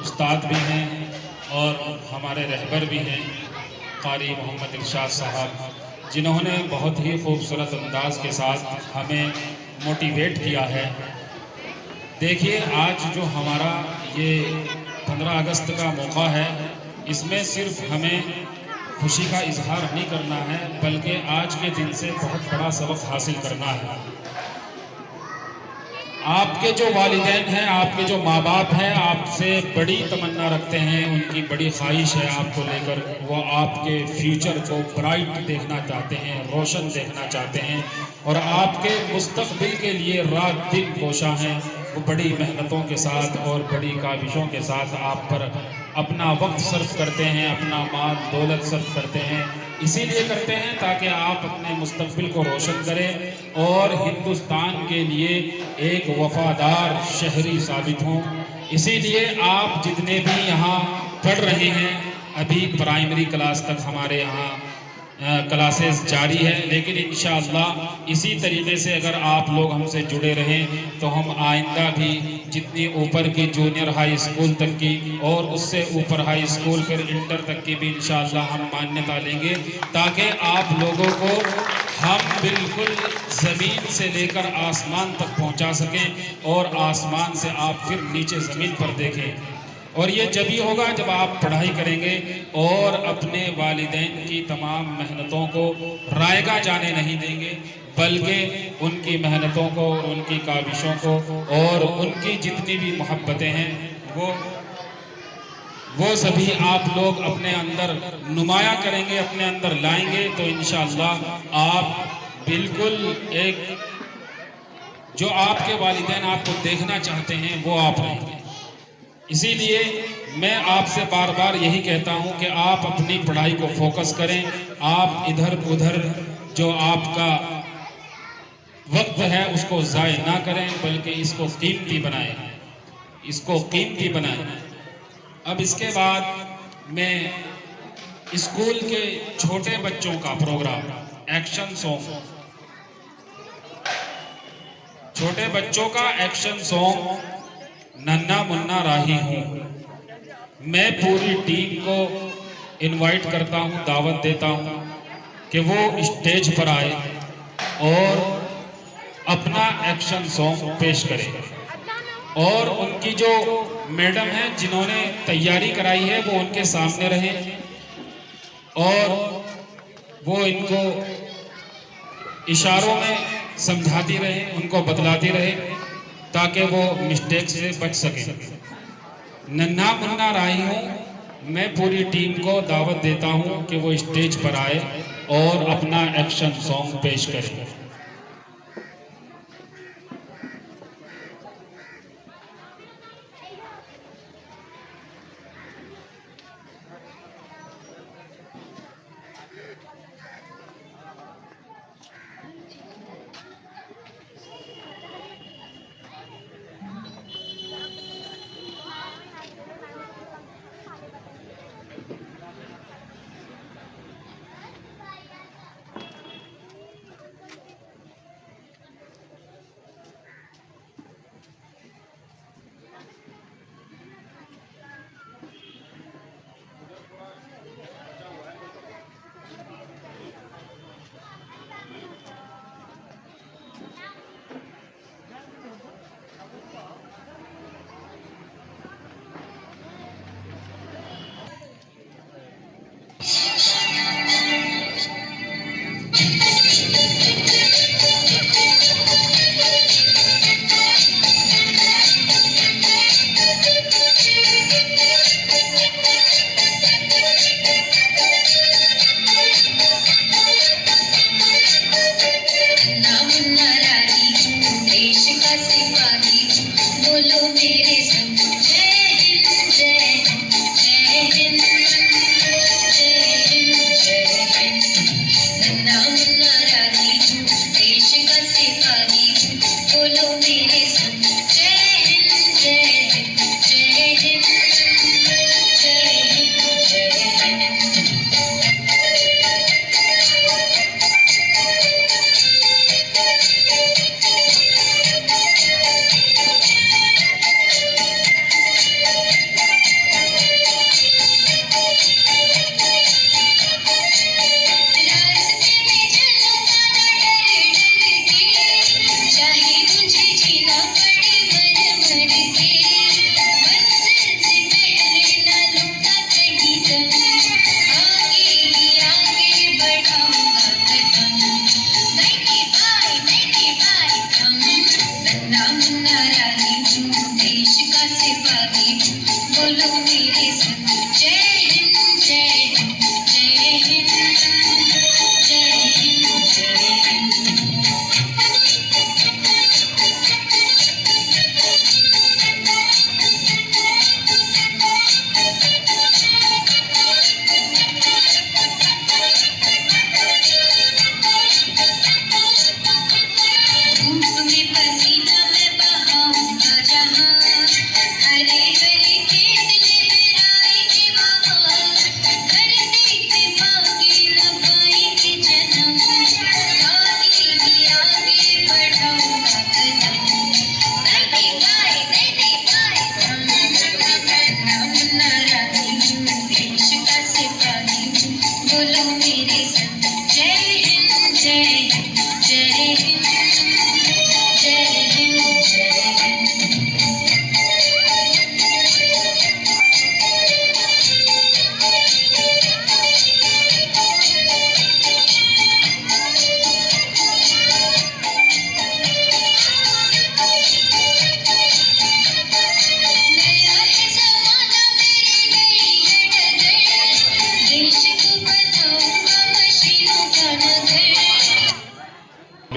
उस्ताद भी हैं और हमारे रहबर भी हैं, क़ारी मोहम्मद इरशाद साहब, जिन्होंने बहुत ही खूबसूरत अंदाज़ के साथ हमें मोटिवेट किया है। देखिए, आज जो हमारा ये 15 अगस्त का मौका है, इसमें सिर्फ हमें खुशी का इजहार नहीं करना है, बल्कि आज के दिन से बहुत बड़ा सबक हासिल करना है। आपके जो वालिदैन हैं, आपके जो माँ बाप हैं, आपसे बड़ी तमन्ना रखते हैं, उनकी बड़ी ख्वाहिश है आपको लेकर, वो आपके फ्यूचर को ब्राइट देखना चाहते हैं, रोशन देखना चाहते हैं, और आपके मुस्तकबिल के लिए रात दिन कोशा हैं। वो बड़ी मेहनतों के साथ और बड़ी काविशों के साथ आप पर अपना वक्त सर्फ करते हैं, अपना माल दौलत सर्फ करते हैं। इसीलिए करते हैं ताकि आप अपने मुस्तकबिल को रोशन करें और हिंदुस्तान के लिए एक वफादार शहरी साबित हों। इसीलिए आप जितने भी यहाँ पढ़ रहे हैं, अभी प्राइमरी क्लास तक हमारे यहाँ क्लासेस जारी है, लेकिन इंशाअल्लाह इसी तरीके से अगर आप लोग हमसे जुड़े रहें तो हम आइंदा भी जितनी ऊपर की जूनियर हाई स्कूल तक की और उससे ऊपर हाई स्कूल फिर इंटर तक की भी इंशाअल्लाह हम मान्यता लेंगे, ताकि आप लोगों को हम बिल्कुल ज़मीन से लेकर आसमान तक पहुंचा सकें और आसमान से आप फिर नीचे ज़मीन पर देखें। और ये जब ही होगा जब आप पढ़ाई करेंगे और अपने वालिदैन की तमाम मेहनतों को रायगा जाने नहीं देंगे, बल्कि उनकी मेहनतों को, उनकी काविशों को और उनकी जितनी भी मोहब्बतें हैं वो सभी आप लोग अपने अंदर नुमाया करेंगे, अपने अंदर लाएंगे, तो इंशाअल्लाह आप बिल्कुल एक जो आपके वालिदैन आपको देखना चाहते हैं वो आप रहेंगे। इसीलिए मैं आपसे बार बार यही कहता हूं कि आप अपनी पढ़ाई को फोकस करें। आप इधर उधर जो आपका वक्त है उसको ज़ाय ना करें, बल्कि इसको कीमती बनाएं, इसको कीमती बनाएं। अब इसके बाद मैं स्कूल के छोटे बच्चों का प्रोग्राम एक्शन सॉन्ग, छोटे बच्चों का एक्शन सॉन्ग नन्ना मुन्ना राही हूँ, मैं पूरी टीम को इनवाइट करता हूँ, दावत देता हूँ कि वो स्टेज पर आए और अपना एक्शन सॉन्ग पेश करें। और उनकी जो मैडम हैं जिन्होंने तैयारी कराई है वो उनके सामने रहें और वो इनको इशारों में समझाती रहे, उनको बतलाती रहे, ताकि वो मिस्टेक से बच सके। नन्हा मुन्ना राही हूँ, मैं पूरी टीम को दावत देता हूँ कि वो स्टेज पर आए और अपना एक्शन सॉन्ग पेश करें। Nana, Nana, Nana,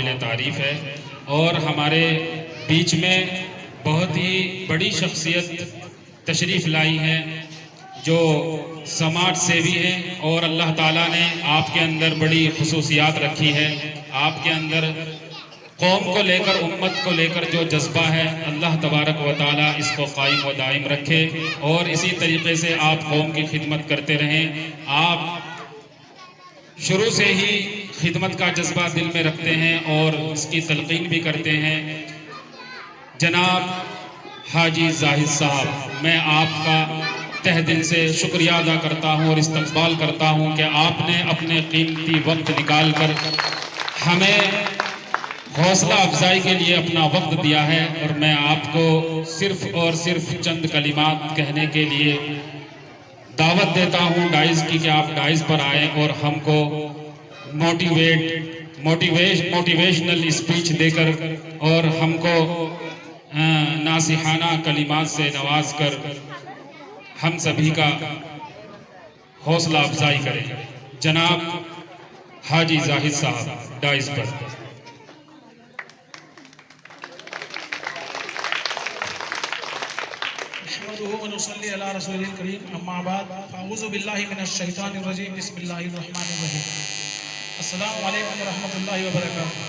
काबिल तारीफ़ है। और हमारे बीच में बहुत ही बड़ी शख्सियत तशरीफ़ लाई है जो समाज सेवी हैं, और अल्लाह ताला ने आपके अंदर बड़ी खुसूसियात रखी है। आपके अंदर कौम को लेकर, उम्मत को लेकर जो जज्बा है, अल्लाह तबारक व ताला इसको कायम व दायम रखे और इसी तरीके से आप कौम की खिदमत करते रहें। आप शुरू से ही खिदमत का जज्बा दिल में रखते हैं और इसकी तलकीन भी करते हैं। जनाब हाजी जाहिद साहब, मैं आपका तह दिल से शुक्रिया अदा करता हूँ और इस्तकबाल करता हूँ कि आपने अपने कीमती वक्त निकाल कर हमें हौसला अफजाई के लिए अपना वक्त दिया है। और मैं आपको सिर्फ और सिर्फ चंद कलिमात कहने के लिए दावत देता हूँ डाइस की, कि आप डाइस पर आए और हमको मोटिवेशनल स्पीच देकर और हमको नासिहाना कलिमात से नवाज कर हम सभी का हौसला अफजाई करें। जनाब हाजी जाहिद साहब डाइस पर। वनुसल्ली अला रसूलिल करीम, अम्मा बाद, फ़अऊज़ु बिल्लाहि मिनश शैतानिर रजीम, बिस्मिल्लाहिर रहमानिर रहीम। अस्सलामु अलैकुम व रहमतुल्लाहि व बरकातुहू।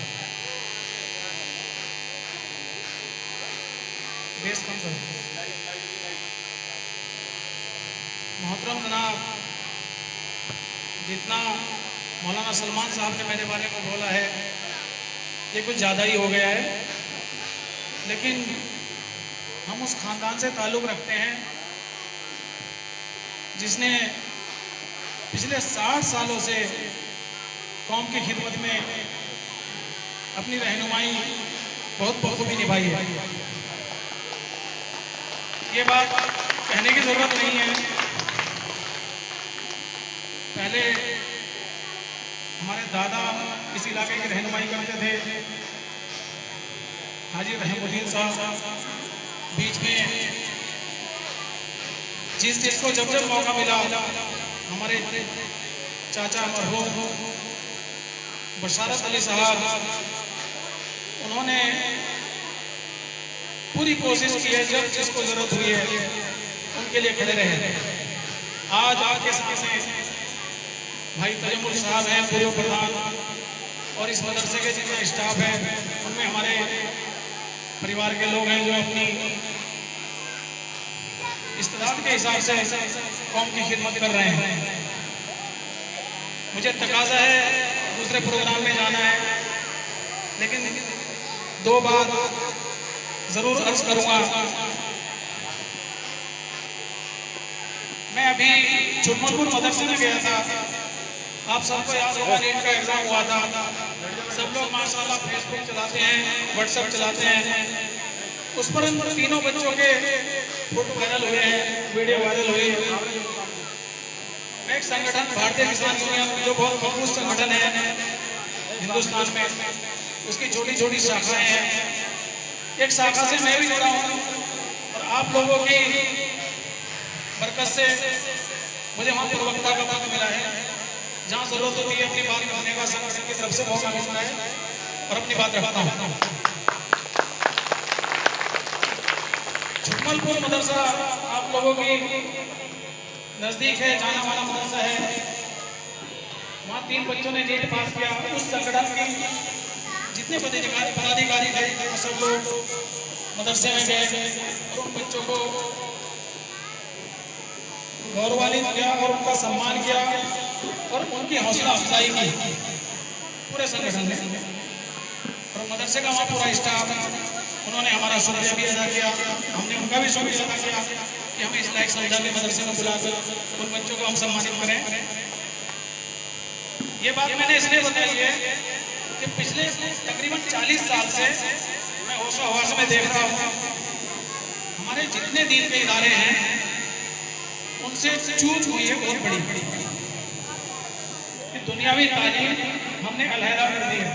बेस कम करो। मोहतरम जनाब, जितना मौलाना सलमान साहब ने मेरे बारे में बोला है ये कुछ ज़्यादा ही हो गया है, लेकिन हम उस ख़ानदान से ताल्लुक़ रखते हैं जिसने पिछले 60 सालों से कौम की खिदमत में अपनी रहनुमाई बहुत बखूबी निभाई है। ये बात कहने की ज़रूरत नहीं है। पहले हमारे दादा इस इलाके की रहनुमाई करते थे, हाजी रहमुद्दीन साहब। बीच में जिसको जब जब मौका मिला हमारे चाचा मरहूम बशारत अली साहब, उन्होंने पूरी कोशिश की है, जब जिसको जरूरत हुई है उनके लिए खड़े रहे। आज आपके सामने भाई तजमुल साहब हैं, पूर्व प्रधान, और इस मदरसे के जितने स्टाफ हैं उनमें हमारे परिवार के लोग हैं जो अपनी इस्तेदाद के हिसाब से कौम की खिदमत कर रहे हैं। मुझे तकाजा है दूसरे प्रोग्राम में जाना है, लेकिन 2 बात ज़रूर अर्ज करूँगा। मैं अभी चुनमनपुर मदरसे में गया था। आप सबको याद होगा नीट का एग्ज़ाम हुआ था। सब लोग माशाल्लाह फेसबुक चलाते हैं, व्हाट्सएप चलाते हैं। उस पर उन तीनों बच्चों के फोटो वायरल हुए हैं, वीडियो वायरल हुई है। मैं एक संगठन भारतीय किसान यूनियन, जो बहुत मजबूत संगठन है हिंदुस्तान में, उसकी छोटी छोटी शाखाएं हैं। एक शाखा से मैं भी जुड़ा हूँ और आप लोगों की बरकत से मुझे वहाँ प्रवक्ता का पद मिला है। जहाँ जरूरत होती है अपनी बात रखने का संगठन की तरफ से मौका मिलता है और अपनी बात रखता हूँ। झुमलपुर मदरसा आप लोगों की नज़दीक है, जाना माना मदरसा है। वहाँ 3 बच्चों ने नीट पास किया। उस संगठन के जितने पदाधिकारी थे सब लोग मदरसे में गए और उन बच्चों को गौरवान्वित किया और उनका सम्मान किया और उनकी हौसला अफजाई की पूरे संगठन ने। और मदरसे का वहाँ पूरा स्टाफ, उन्होंने हमारा शुक्रिया भी अदा किया, हमने उनका भी शुक्रिया अदा किया कि हमें इस लायक समझा के मदरसे में बुलाकर उन बच्चों को हम सम्मानित करें। ये बात मैंने इसलिए बताई है कि पिछले तकरीबन 40 साल से मैं होशो हवास में देख रहा हूँ हमारे जितने दीन के इदारे हैं उनसे चूक हुई है बहुत बड़ी। दुनियावी तालीम हमने अलहदा कर दी है।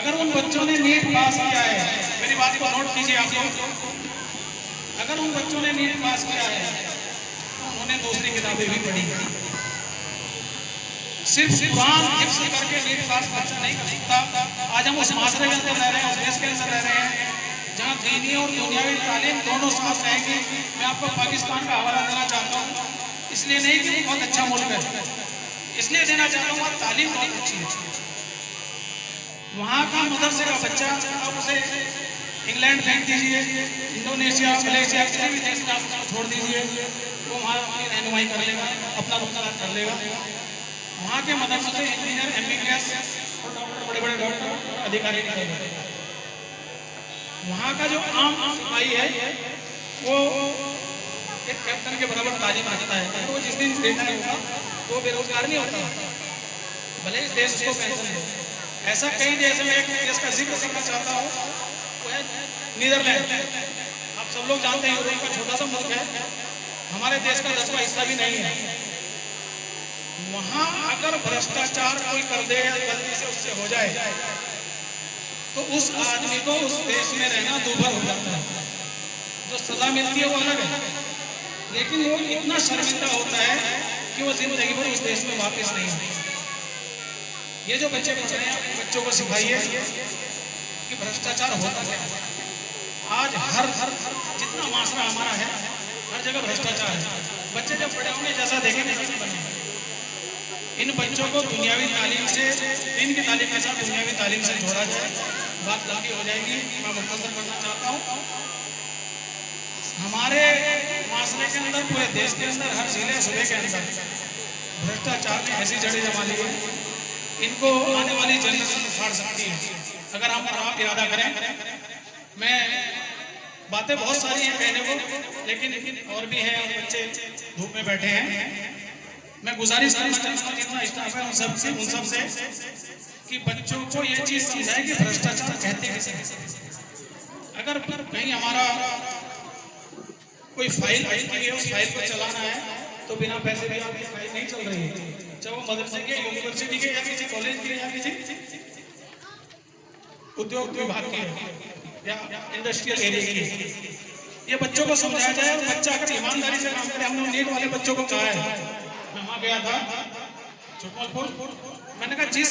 अगर उन बच्चों ने नीट पास किया है, मेरी बात को नोट कीजिए आप लोग, अगर उन बच्चों ने नीट पास किया है तो उन्होंने दूसरी किताबें भी पढ़ी। सिर्फ कुरान हिफ्ज़ करके नीट पास बच्चा नहीं कर सकता। आज हम उस माशरे के अंदर रह रहे हैं, उस देश के अंदर रह रहे हैं जहाँ दीनी और दुनियावी तालीम दोनों साथ रहेंगी। मैं आपको पाकिस्तान का हवाला देना चाहता हूँ, इसलिए नहीं कि बहुत अच्छा मुल्क है, इसलिए देना चाहता हूँ वहाँ तालीम बहुत अच्छी है। वहाँ का मदरसे का बच्चा आप उसे इंग्लैंड फेंक दीजिए, इंडोनेशिया, मलेशिया, किसी भी देश में आप उसको छोड़ दीजिए, वो वहाँ अपनी रहनुमाई कर लेगा, अपना रोजगार कर लेगा। वहाँ के मदरसे से इंजीनियर, MBBS और बड़े बड़े डॉक्टर, अधिकारी निकलेंगे। वहाँ का जो आम सिपाही है वो एक कैप्टन के बराबर तालीम रखता है, अगर वो जिस दिन रिटायर होगा वो बेरोजगार नहीं होता, भले इस देश को पेंशन दे। ऐसा कई देश में एक देश का जिक्र करना चाहता हूँ, वो है नीदरलैंड। आप सब लोग जानते हैं यूरोप का छोटा सा मुल्क है, हमारे देश का 10वां हिस्सा भी नहीं है। वहाँ अगर भ्रष्टाचार कोई कर दे या गलती से उससे हो जाए तो उस आदमी को उस देश में रहना दूभर हो जाता है। जो सजा मिलती है वो अलग है, लेकिन वो इतना शर्मिंदा होता है कि वो जिंदगी भर उस देश में वापस नहीं आता। ये जो बच्चे पढ़ रहे हैं, अपने बच्चों को सिखाइए कि भ्रष्टाचार होता क्या है। आज हर जितना माशरा हमारा है, हर जगह भ्रष्टाचार है। बच्चे जब बड़े होंगे जैसा देखेंगे वैसे बनेंगे। इन बच्चों को दुनियावी तालीम से, दिन की तालीम के साथ दुनियावी तालीम से जोड़ा जाए, बात लंबी हो जाएगी, मैं मुख्तसर करना चाहता हूँ। हमारे माशरे के अंदर, पूरे देश के अंदर, हर जिले सूबे के अंदर भ्रष्टाचार की ऐसी जड़ें जमा ली है, इनको आने वाली जनरेशन उखाड़ सकती है अगर हम आप इरादा करें। मैं बातें बहुत सारी हैं कहने को, लेकिन और भी हैं, बच्चे धूप में बैठे हैं। मैं गुजारिश करता हूँ जितना स्टाफ है उन सब से कि बच्चों को ये चीज समझाए कि भ्रष्टाचार कहते कैसे। अगर कहीं हमारा कोई फाइल आई की है, उस फाइल को चलाना है तो बिना पैसे भी आपकी फाइल नहीं चल रही है, चाहे वो मदरसे के, यूनिवर्सिटी के, या किसी कॉलेज के, या किसी उद्योग विभाग के या इंडस्ट्रियल एरिया की। ये बच्चों को समझाया जाए और बच्चा अगर ईमानदारी से काम करे। हमने नीट वाले बच्चों को कहा है, मैं वहाँ गया था छोटमलपुर, मैंने कहा जिस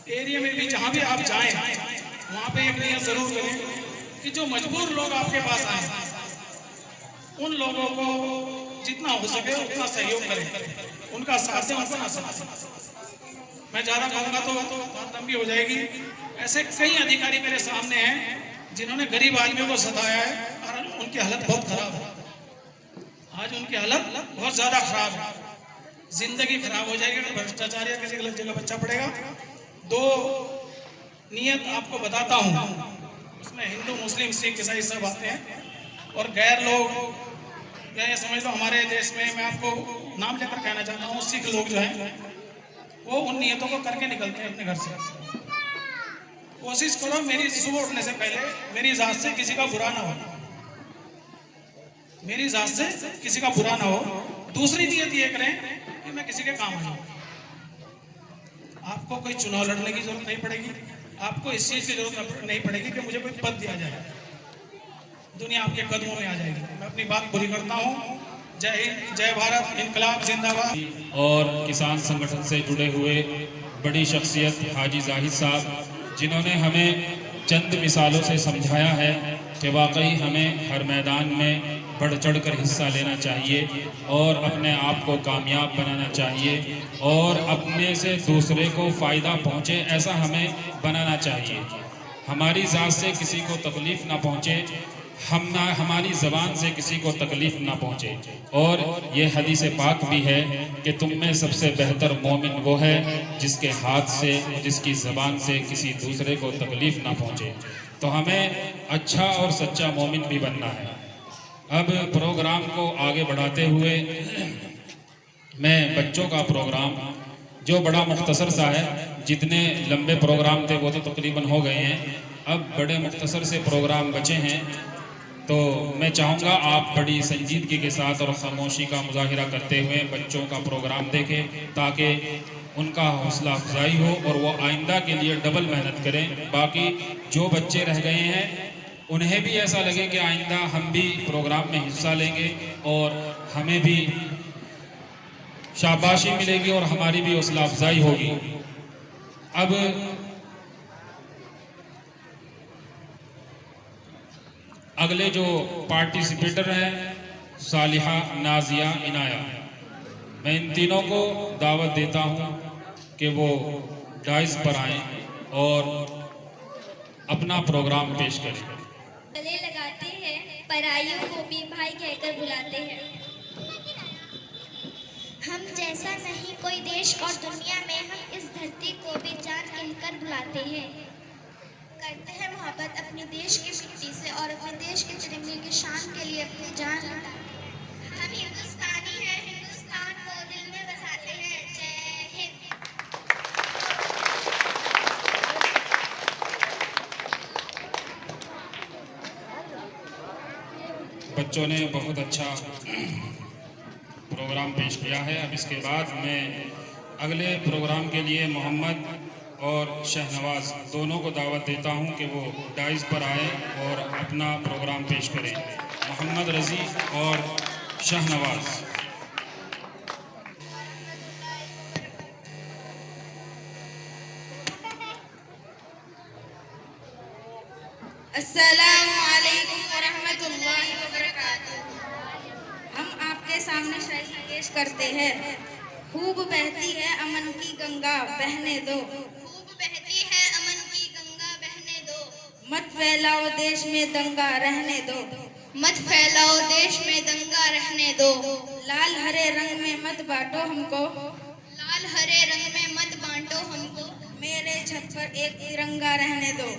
एरिया में भी, जहाँ भी आप जाएं, वहाँ पे एक नियत जरूर करें कि जो मजबूर लोग आपके पास आए उन लोगों को जितना हो सके उतना सहयोग करें, उनका साथ दें, उनको ना साथ दें। मैं ज़्यादा कहूँगा तो बात लंबी हो जाएगी। ऐसे कई अधिकारी मेरे सामने हैं जिन्होंने गरीब आदमियों को सताया है और उनकी हालत बहुत खराब है। आज उनकी हालत बहुत ज़्यादा खराब है, जिंदगी खराब हो जाएगी अगर भ्रष्टाचार या किसी गलत जगह बच्चा पड़ेगा। 2 नियत आपको बताता हूँ, उसमें हिंदू, मुस्लिम, सिख, ईसाई सब आते हैं और गैर लोग, या ये समझ लो हमारे देश में, मैं आपको नाम लेकर कहना चाहता हूँ, सिख लोग जो हैं वो उन नियतों को करके निकलते हैं अपने घर से। कोशिश करो मेरी सुबह उठने से पहले मेरी जात से किसी का बुरा ना हो, मेरी जात से किसी का बुरा ना हो। दूसरी नियत ये करें कि मैं किसी के काम आ जाऊँ। आपको कोई चुनाव लड़ने की जरूरत नहीं पड़ेगी, आपको इस चीज की जरूरत नहीं पड़ेगी कि मुझे कोई पद दिया जाए, दुनिया आपके कदमों में आ जाएगी। मैं अपनी बात पूरी करता हूँ। जय हिंद, जय भारत, इनकलाब जिंदाबाद। और किसान संगठन से जुड़े हुए बड़ी शख्सियत हाजी जाहिद साहब, जिन्होंने हमें चंद मिसालों से समझाया है कि वाकई हमें हर मैदान में बढ़ चढ़ कर हिस्सा लेना चाहिए और अपने आप को कामयाब बनाना चाहिए और अपने से दूसरे को फ़ायदा पहुँचे ऐसा हमें बनाना चाहिए। हमारी ज़ात से किसी को तकलीफ़ ना पहुँचे, हमारी ज़बान से किसी को तकलीफ़ ना पहुँचे। और ये हदीस पाक भी है कि तुम में सबसे बेहतर मोमिन वो है जिसके हाथ से, जिसकी ज़बान से किसी दूसरे को तकलीफ़ ना पहुँचे। तो हमें अच्छा और सच्चा मोमिन भी बनना है। अब प्रोग्राम को आगे बढ़ाते हुए मैं बच्चों का प्रोग्राम, जो बड़ा मुख्तसर सा है, जितने लंबे प्रोग्राम थे वो तो तकरीबन हो गए हैं, अब बड़े मुख्तसर से प्रोग्राम बचे हैं, तो मैं चाहूँगा आप बड़ी संजीदगी के साथ और खामोशी का मुजाहिरा करते हुए बच्चों का प्रोग्राम देखें, ताकि उनका हौसला अफजाई हो और वो आइंदा के लिए डबल मेहनत करें। बाकी जो बच्चे रह गए हैं उन्हें भी ऐसा लगे कि आइंदा हम भी प्रोग्राम में हिस्सा लेंगे और हमें भी शाबाशी मिलेगी और हमारी भी हौसला अफजाई होगी। अब अगले जो पार्टिसिपेटर हैं सालिहा, नाजिया, इनाया, मैं इन तीनों को दावत देता हूं कि वो डाइस पर आएं और अपना प्रोग्राम पेश करें। गले लगाते हैं, पराइयों को भी भाई कहकर बुलाते हैं। हम जैसा नहीं कोई देश और दुनिया में, हम इस धरती को भी जान कहकर बुलाते हैं। करते हैं मोहब्बत अपने देश की मिट्टी से और अपने देश के तिरंगे की शान के लिए अपनी जान लुटाते हैं। हम हिंदुस्तानी हैं, हिंदुस्तान को दिल में बसाते हैं। जय हिंद। बच्चों ने बहुत अच्छा प्रोग्राम पेश किया है। अब इसके बाद मैं अगले प्रोग्राम के लिए मोहम्मद और शहनवाज दोनों को दावत देता हूं कि वो डाइस पर आए और अपना प्रोग्राम पेश करें। मोहम्मद रज़ी और शहनवाज। अस्सलामु अलैकुम वरहमतुल्लाहि वबरकातुहू। हम आपके सामने शायरी पेश करते हैं। खूब बहती है अमन की गंगा, बहने दो। खूब बहती है अमन की गंगा, बहने दो। मत फैलाओ देश में दंगा, रहने दो। मत फैलाओ देश में दंगा, रहने दो। लाल हरे रंग में मत बांटो हमको। लाल हरे रंग में मत बांटो हमको। मेरे छत पर एक तिरंगा रहने दो।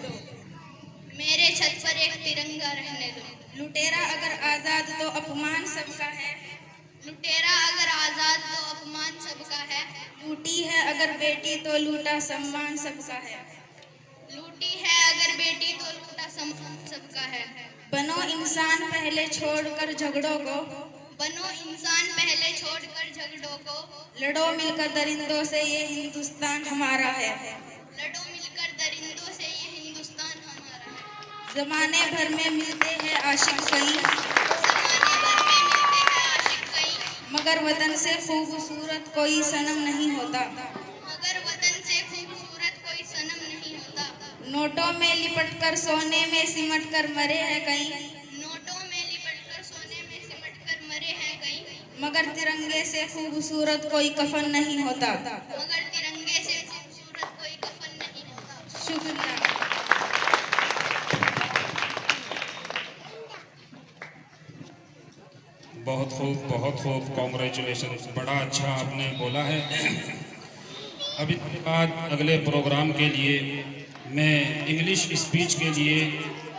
मेरे छत पर एक तिरंगा रहने दो। लुटेरा अगर आजाद तो अपमान सबका है। लुटेरा अगर आजाद तो अपमान सबका है। लूटी है अगर बेटी तो लूटा सम्मान सबका है। लूटी है अगर बेटी तो लूटा सम्मान सबका है। बनो इंसान पहले छोड़कर झगड़ों को। बनो इंसान पहले छोड़कर झगड़ों को। लड़ो मिलकर दरिंदों से ये हिंदुस्तान हमारा है। लड़ो मिलकर दरिंदों से ये हिंदुस्तान हमारा है। जमाने भर में मिलते हैं आशिक कई। मगर वतन से खूबसूरत कोई सनम नहीं होता। मगर वतन से खूबसूरत कोई सनम नहीं होता। नोटों में लिपट कर सोने में सिमट कर मरे हैं कई। नोटों में लिपट कर सोने में सिमट कर मरे हैं कई। मगर तिरंगे से खूबसूरत कोई कफन नहीं होता। मगर तिरंगे से खूबसूरत कोई कफन नहीं होता। शुक्रिया। बहुत खूब, बहुत खूब, कॉन्ग्रेचुलेशन। बड़ा अच्छा आपने बोला है। अभी के बाद अगले प्रोग्राम के लिए मैं इंग्लिश स्पीच के लिए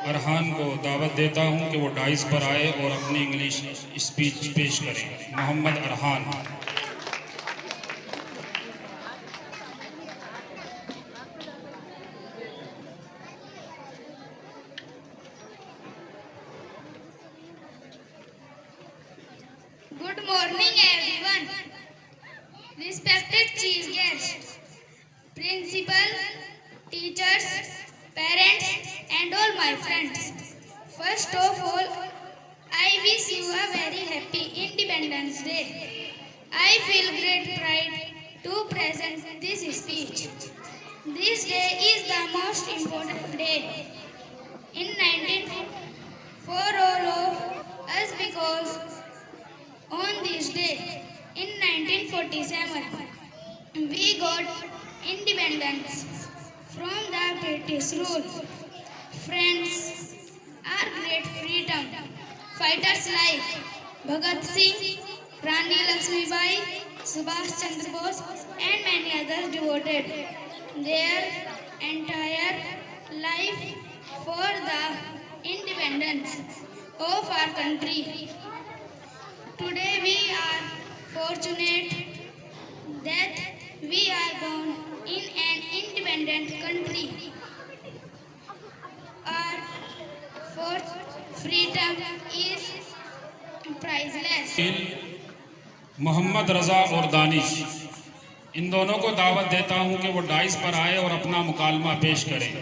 अरहान को दावत देता हूं कि वो डाइस पर आए और अपनी इंग्लिश स्पीच पेश करें। Mohammad Arhan. Good morning, everyone. Respected chief guest, principal, teachers, parents, and all my friends. First of all, I wish you a very happy Independence Day. I feel great pride to present this speech. This day is the most important day in 19 for all of us because on this day, in 1947, we got independence from the British rule. Friends, our great freedom fighters like Bhagat Singh, Rani Lakshmibai, Subhash Chandra Bose, and many others devoted their entire life for the independence of our country. Today we are fortunate that we are born in an independent country. Our fourth freedom is priceless. Mohammad रज़ा और दानिश, इन दोनों को दावत देता हूं कि वो डाइस पर आए और अपना मुकालमा पेश करें।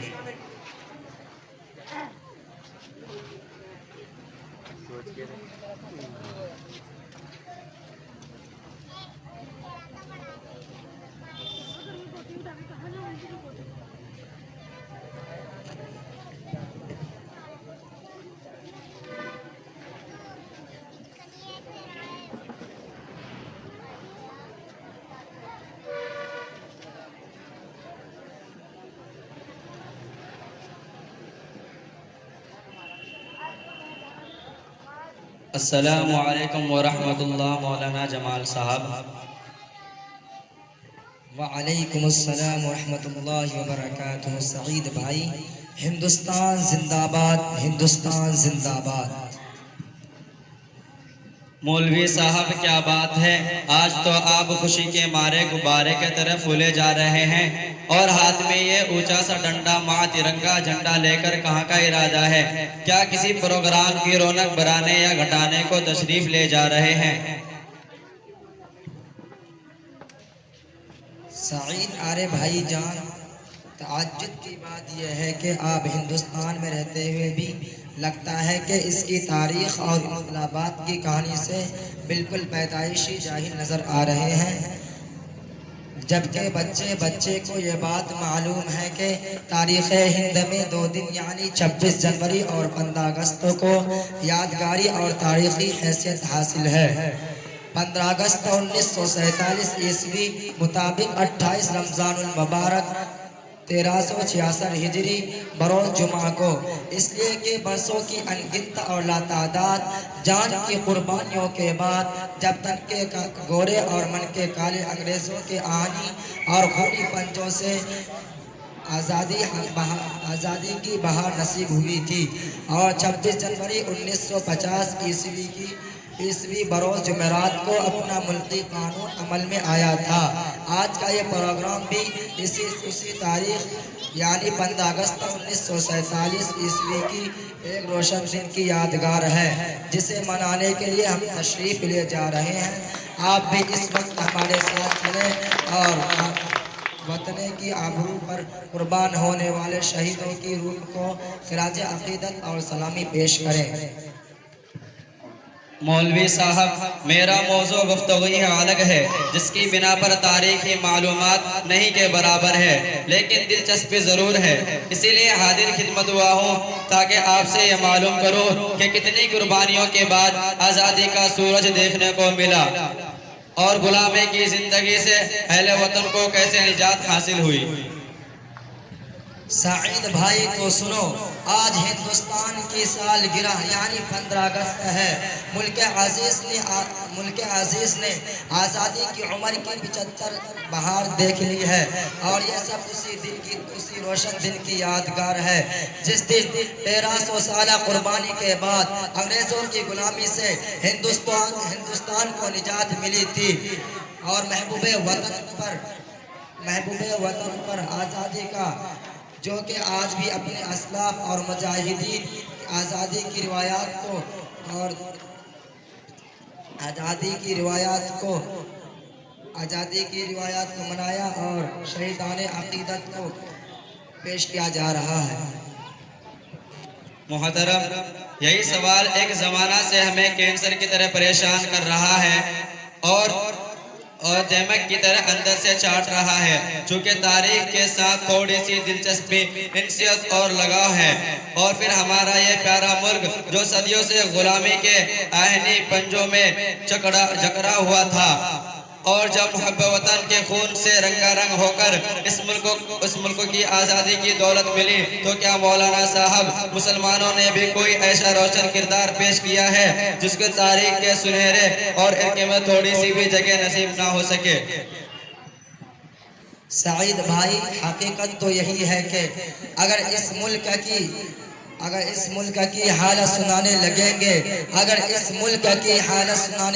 अस्सलामु अलैकुम व रहमतुल्लाह। मौलाना जमाल साहब। वालेकुम अस्सलाम व रहमतुल्लाहि व बरकातुहू। सईद भाई, हिंदुस्तान जिंदाबाद, हिंदुस्तान जिंदाबाद। मौलवी साहब, क्या बात है, आज तो आप खुशी के मारे गुब्बारे के तरफ फूले जा रहे हैं और हाथ में ये ऊंचा सा डंडा माँ तिरंगा झंडा लेकर कहाँ का इरादा है? क्या किसी प्रोग्राम की रौनक बढ़ाने या घटाने को तशरीफ ले जा रहे हैं? सईद आरे भाई जान, ताज्जुब की बात यह है कि आप हिंदुस्तान में रहते हुए भी लगता है कि इसकी तारीख़ और इनकलाबात की कहानी से बिल्कुल पैदाइशी जाहिल नज़र आ रहे हैं, जबकि बच्चे बच्चे को ये बात मालूम है कि तारीख़ हिंद में 2 दिन यानी 26 जनवरी और 15 अगस्त को यादगारी और तारीख़ी हैसियत हासिल है। 15 अगस्त 1947 ईस्वी मुताबिक 28 रमज़ानुल मुबारक 1366 हिजरी बरोज़ जुमा को, इसलिए कि बरसों की अनगिनत और लातादाद जान की कुर्बानियों के बाद जब तक के गोरे और मन के काले अंग्रेज़ों के आनी और खूनी पंजों से आज़ादी की बहार नसीब हुई थी और 26 जनवरी 1950 ईस्वी बरोज़ जुमेरात को अपना मुल्की कानून अमल में आया था। आज का ये प्रोग्राम भी उसी तारीख यानी 15 अगस्त 1947 ईस्वी की एक रोशन दिन की यादगार है, जिसे मनाने के लिए हम तशरीफ़ ले जा रहे हैं। आप भी इस वक्त हमारे साथ चलें और वतन की आबरू पर कुर्बान होने वाले शहीदों की रूह को खिराज अक़ीदत और सलामी पेश करें। मौलवी साहब, मेरा मौजू गुफ्तगू ही अलग है, जिसकी बिना पर तारीखी मालूमात नहीं के बराबर है, लेकिन दिलचस्पी ज़रूर है। इसीलिए हाजिर खिदमत हुआ हूँ ताकि आपसे ये मालूम करूँ कि कितनी कुर्बानियों के बाद आज़ादी का सूरज देखने को मिला और गुलामी की ज़िंदगी से अहले वतन को कैसे निजात हासिल हुई। सईद भाई तो सुनो, आज हिंदुस्तान की सालगिरह यानी 15 अगस्त है। मुल्क अजीज़ ने आज़ादी की उम्र की 75 बहार देख ली है और यह सब उसी रोशन दिन की यादगार है जिस दिन 1300 साल कुर्बानी के बाद अंग्रेज़ों की गुलामी से हिंदुस्तान को निजात मिली थी और महबूब वतन पर आज़ादी का, जो कि आज भी अपने असलाफ और मुजाहिदीन आज़ादी की रिवायात को मनाया और शहीदान अक़ीदत को पेश किया जा रहा है। मोहतरम, यही सवाल एक ज़माना से हमें कैंसर की तरह परेशान कर रहा है और दमक की तरह अंदर से चाट रहा है। चूँकि तारीख के साथ थोड़ी सी दिलचस्पी, इंसियत और लगाव है और फिर हमारा ये प्यारा मुल्क जो सदियों से गुलामी के आहनी पंजों में जकड़ा हुआ था और जब मुहब्बत वतन के खून से रंगारंग होकर इस मुल्क की आज़ादी की दौलत मिली, तो क्या मौलाना साहब मुसलमानों ने भी कोई ऐसा रोशन किरदार पेश किया है जिसके तारीख के सुनहरे और इनके में थोड़ी सी भी जगह नसीब ना हो सके? सईद भाई, हकीकत तो यही है कि अगर इस मुल्क की हालत सुनाने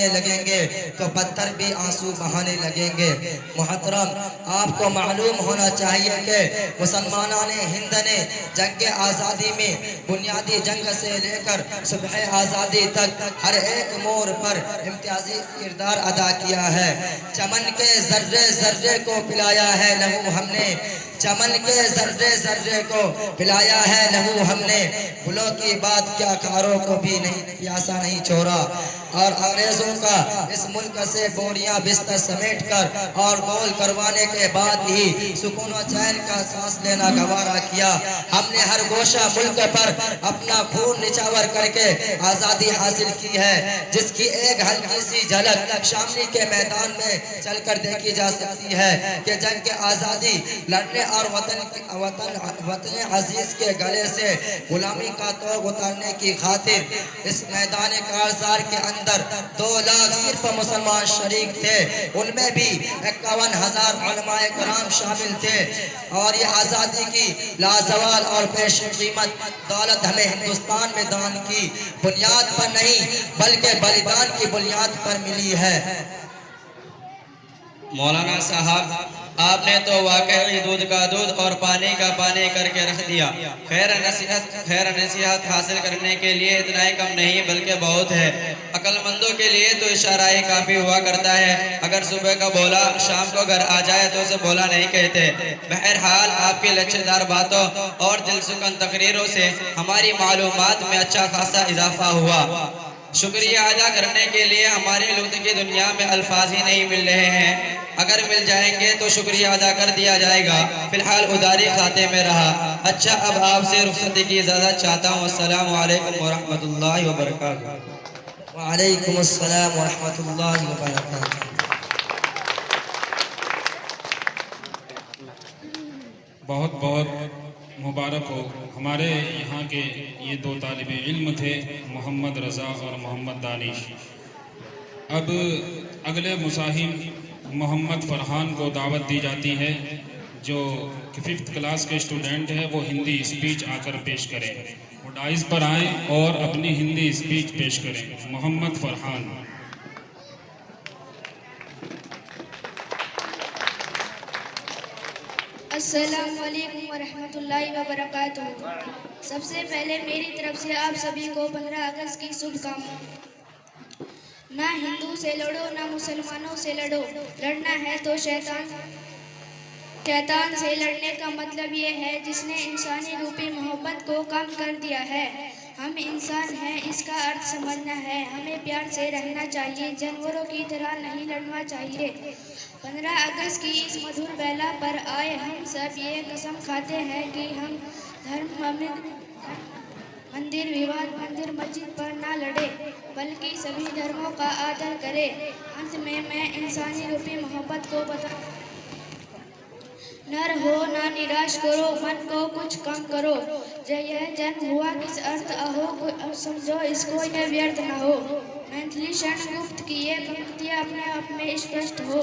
लगेंगे तो पत्थर भी आंसू बहाने लगेंगे। मोहतरम, आपको मालूम होना चाहिए कि मुसलमानों ने हिंद ने जंग आज़ादी में बुनियादी जंग से लेकर सुबह आज़ादी तक हर एक मोड़ पर इम्तियाजी किरदार अदा किया है। चमन के जर्रे जर्रे को पिलाया है लहू हमने, चमन के जर्रे जर्रे को पिलाया है लहू हमने, फूलों की बात क्या खारों को भी नहीं प्यासा नहीं छोड़ा। और अंग्रेजों का इस मुल्क से बोरियां बिस्तर समेट कर और गोल करवाने के बाद ही सुकून और चैन का सांस लेना गवारा किया। हमने हर गोशा मुल्क पर अपना खून निछावर करके आज़ादी हासिल की है, जिसकी एक हल्की सी झलक शामली के मैदान में चलकर देखी जा सकती है कि जंग के आज़ादी लड़ने और वतन अजीज के गले से गुलामी का तोग उतारने की खातिर इस मैदान कारज़ार के अंदर 2 लाख सिर्फ मुसलमान शरीक थे। उनमें भी 51,000 उलमाए कराम शामिल थे। और ये आज़ादी की लाजवाल और पेश कीमत दौलत हमें हिंदुस्तान में दान की बुनियाद पर नहीं बल्कि बलिदान की बुनियाद पर मिली है। मौलाना साहब, आपने तो वाकई दूध का दूध और पानी का पानी करके रख दिया। खैर नसीहत हासिल करने के लिए इतना ही कम नहीं बल्कि बहुत है। अक्लमंदों के लिए तो इशारा ही काफ़ी हुआ करता है। अगर सुबह का बोला शाम को घर आ जाए तो उसे बोला नहीं कहते। बहरहाल आपकी लचीदार बातों और दिलसुकन तकरीरों से हमारी मालूमात में अच्छा खासा इजाफा हुआ। शुक्रिया अदा करने के लिए हमारी लुत्फ़ की दुनिया में अल्फाज ही नहीं मिल रहे हैं। अगर मिल जाएंगे तो शुक्रिया अदा कर दिया जाएगा। फिलहाल उदारी खाते में रहा। अच्छा, अब आपसे रुखसती की इजाज़त चाहता हूँ। अस्सलामु अलैकुम वरहमतुल्लाहि वबरकातुहू। वालेकुम अस्सलाम वरहमतुल्लाहि वबरकातुहू। बहुत बहुत मुबारक हो। हमारे यहाँ के ये 2 तालिबे इल्म थे, मोहम्मद रज़ा और मोहम्मद दानिश। अब अगले मुसाहिम मोहम्मद फरहान को दावत दी जाती है, जो 5th क्लास के स्टूडेंट हैं। वो हिंदी स्पीच आकर पेश करें। वो डाइस पर आएँ और अपनी हिंदी स्पीच पेश करें। मोहम्मद फरहान। अस्सलाम वालेकुम वरहमतुल्लाहि वबरकातुहू। सबसे पहले मेरी तरफ से आप सभी को 15 अगस्त की शुभकामनाएं। ना हिंदू से लड़ो ना मुसलमानों से लड़ो, लड़ना है तो शैतान से लड़ने का मतलब ये है जिसने इंसानी रूपी मोहब्बत को कम कर दिया है। हम इंसान हैं, इसका अर्थ समझना है। हमें प्यार से रहना चाहिए, जानवरों की तरह नहीं लड़ना चाहिए। 15 अगस्त की इस मधुर बेला पर आए हम सब ये कसम खाते हैं कि हम मंदिर विवाद मंदिर मस्जिद पर ना लड़े बल्कि सभी धर्मों का आदर करें। अंत में मैं इंसानी रूपी मोहब्बत को बता न रहो ना निराश करो, मन को कुछ कम करो। यह जन्म हुआ किस अर्थ अहो समझो, इसको यह व्यर्थ न हो। मैथिली शरण गुप्त की ये पंक्तियाँ अपने आप में स्पष्ट हो।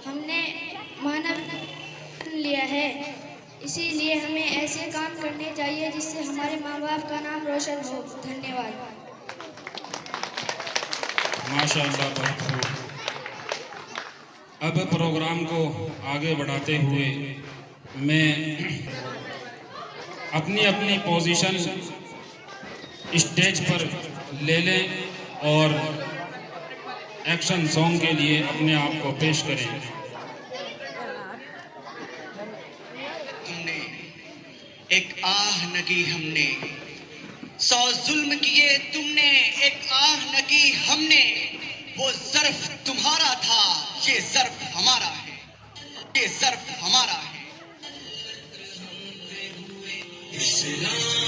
हमने मानव लिया है, इसीलिए हमें ऐसे काम करने चाहिए जिससे हमारे माँ बाप का नाम रोशन हो। धन्यवाद। माशाअल्लाह, बहुत खूब। अब प्रोग्राम को आगे बढ़ाते हुए मैं अपनी अपनी पोजीशन स्टेज पर ले लें और एक्शन सॉन्ग के लिए अपने आप को पेश करें। तुमने एक आह नगी, हमने 100 जुल्म किए, तुमने एक आह नगी हमने। वो ज़र्फ तुम्हारा था, ये ज़र्फ हमारा है, ये ज़र्फ हमारा है। इस्लाम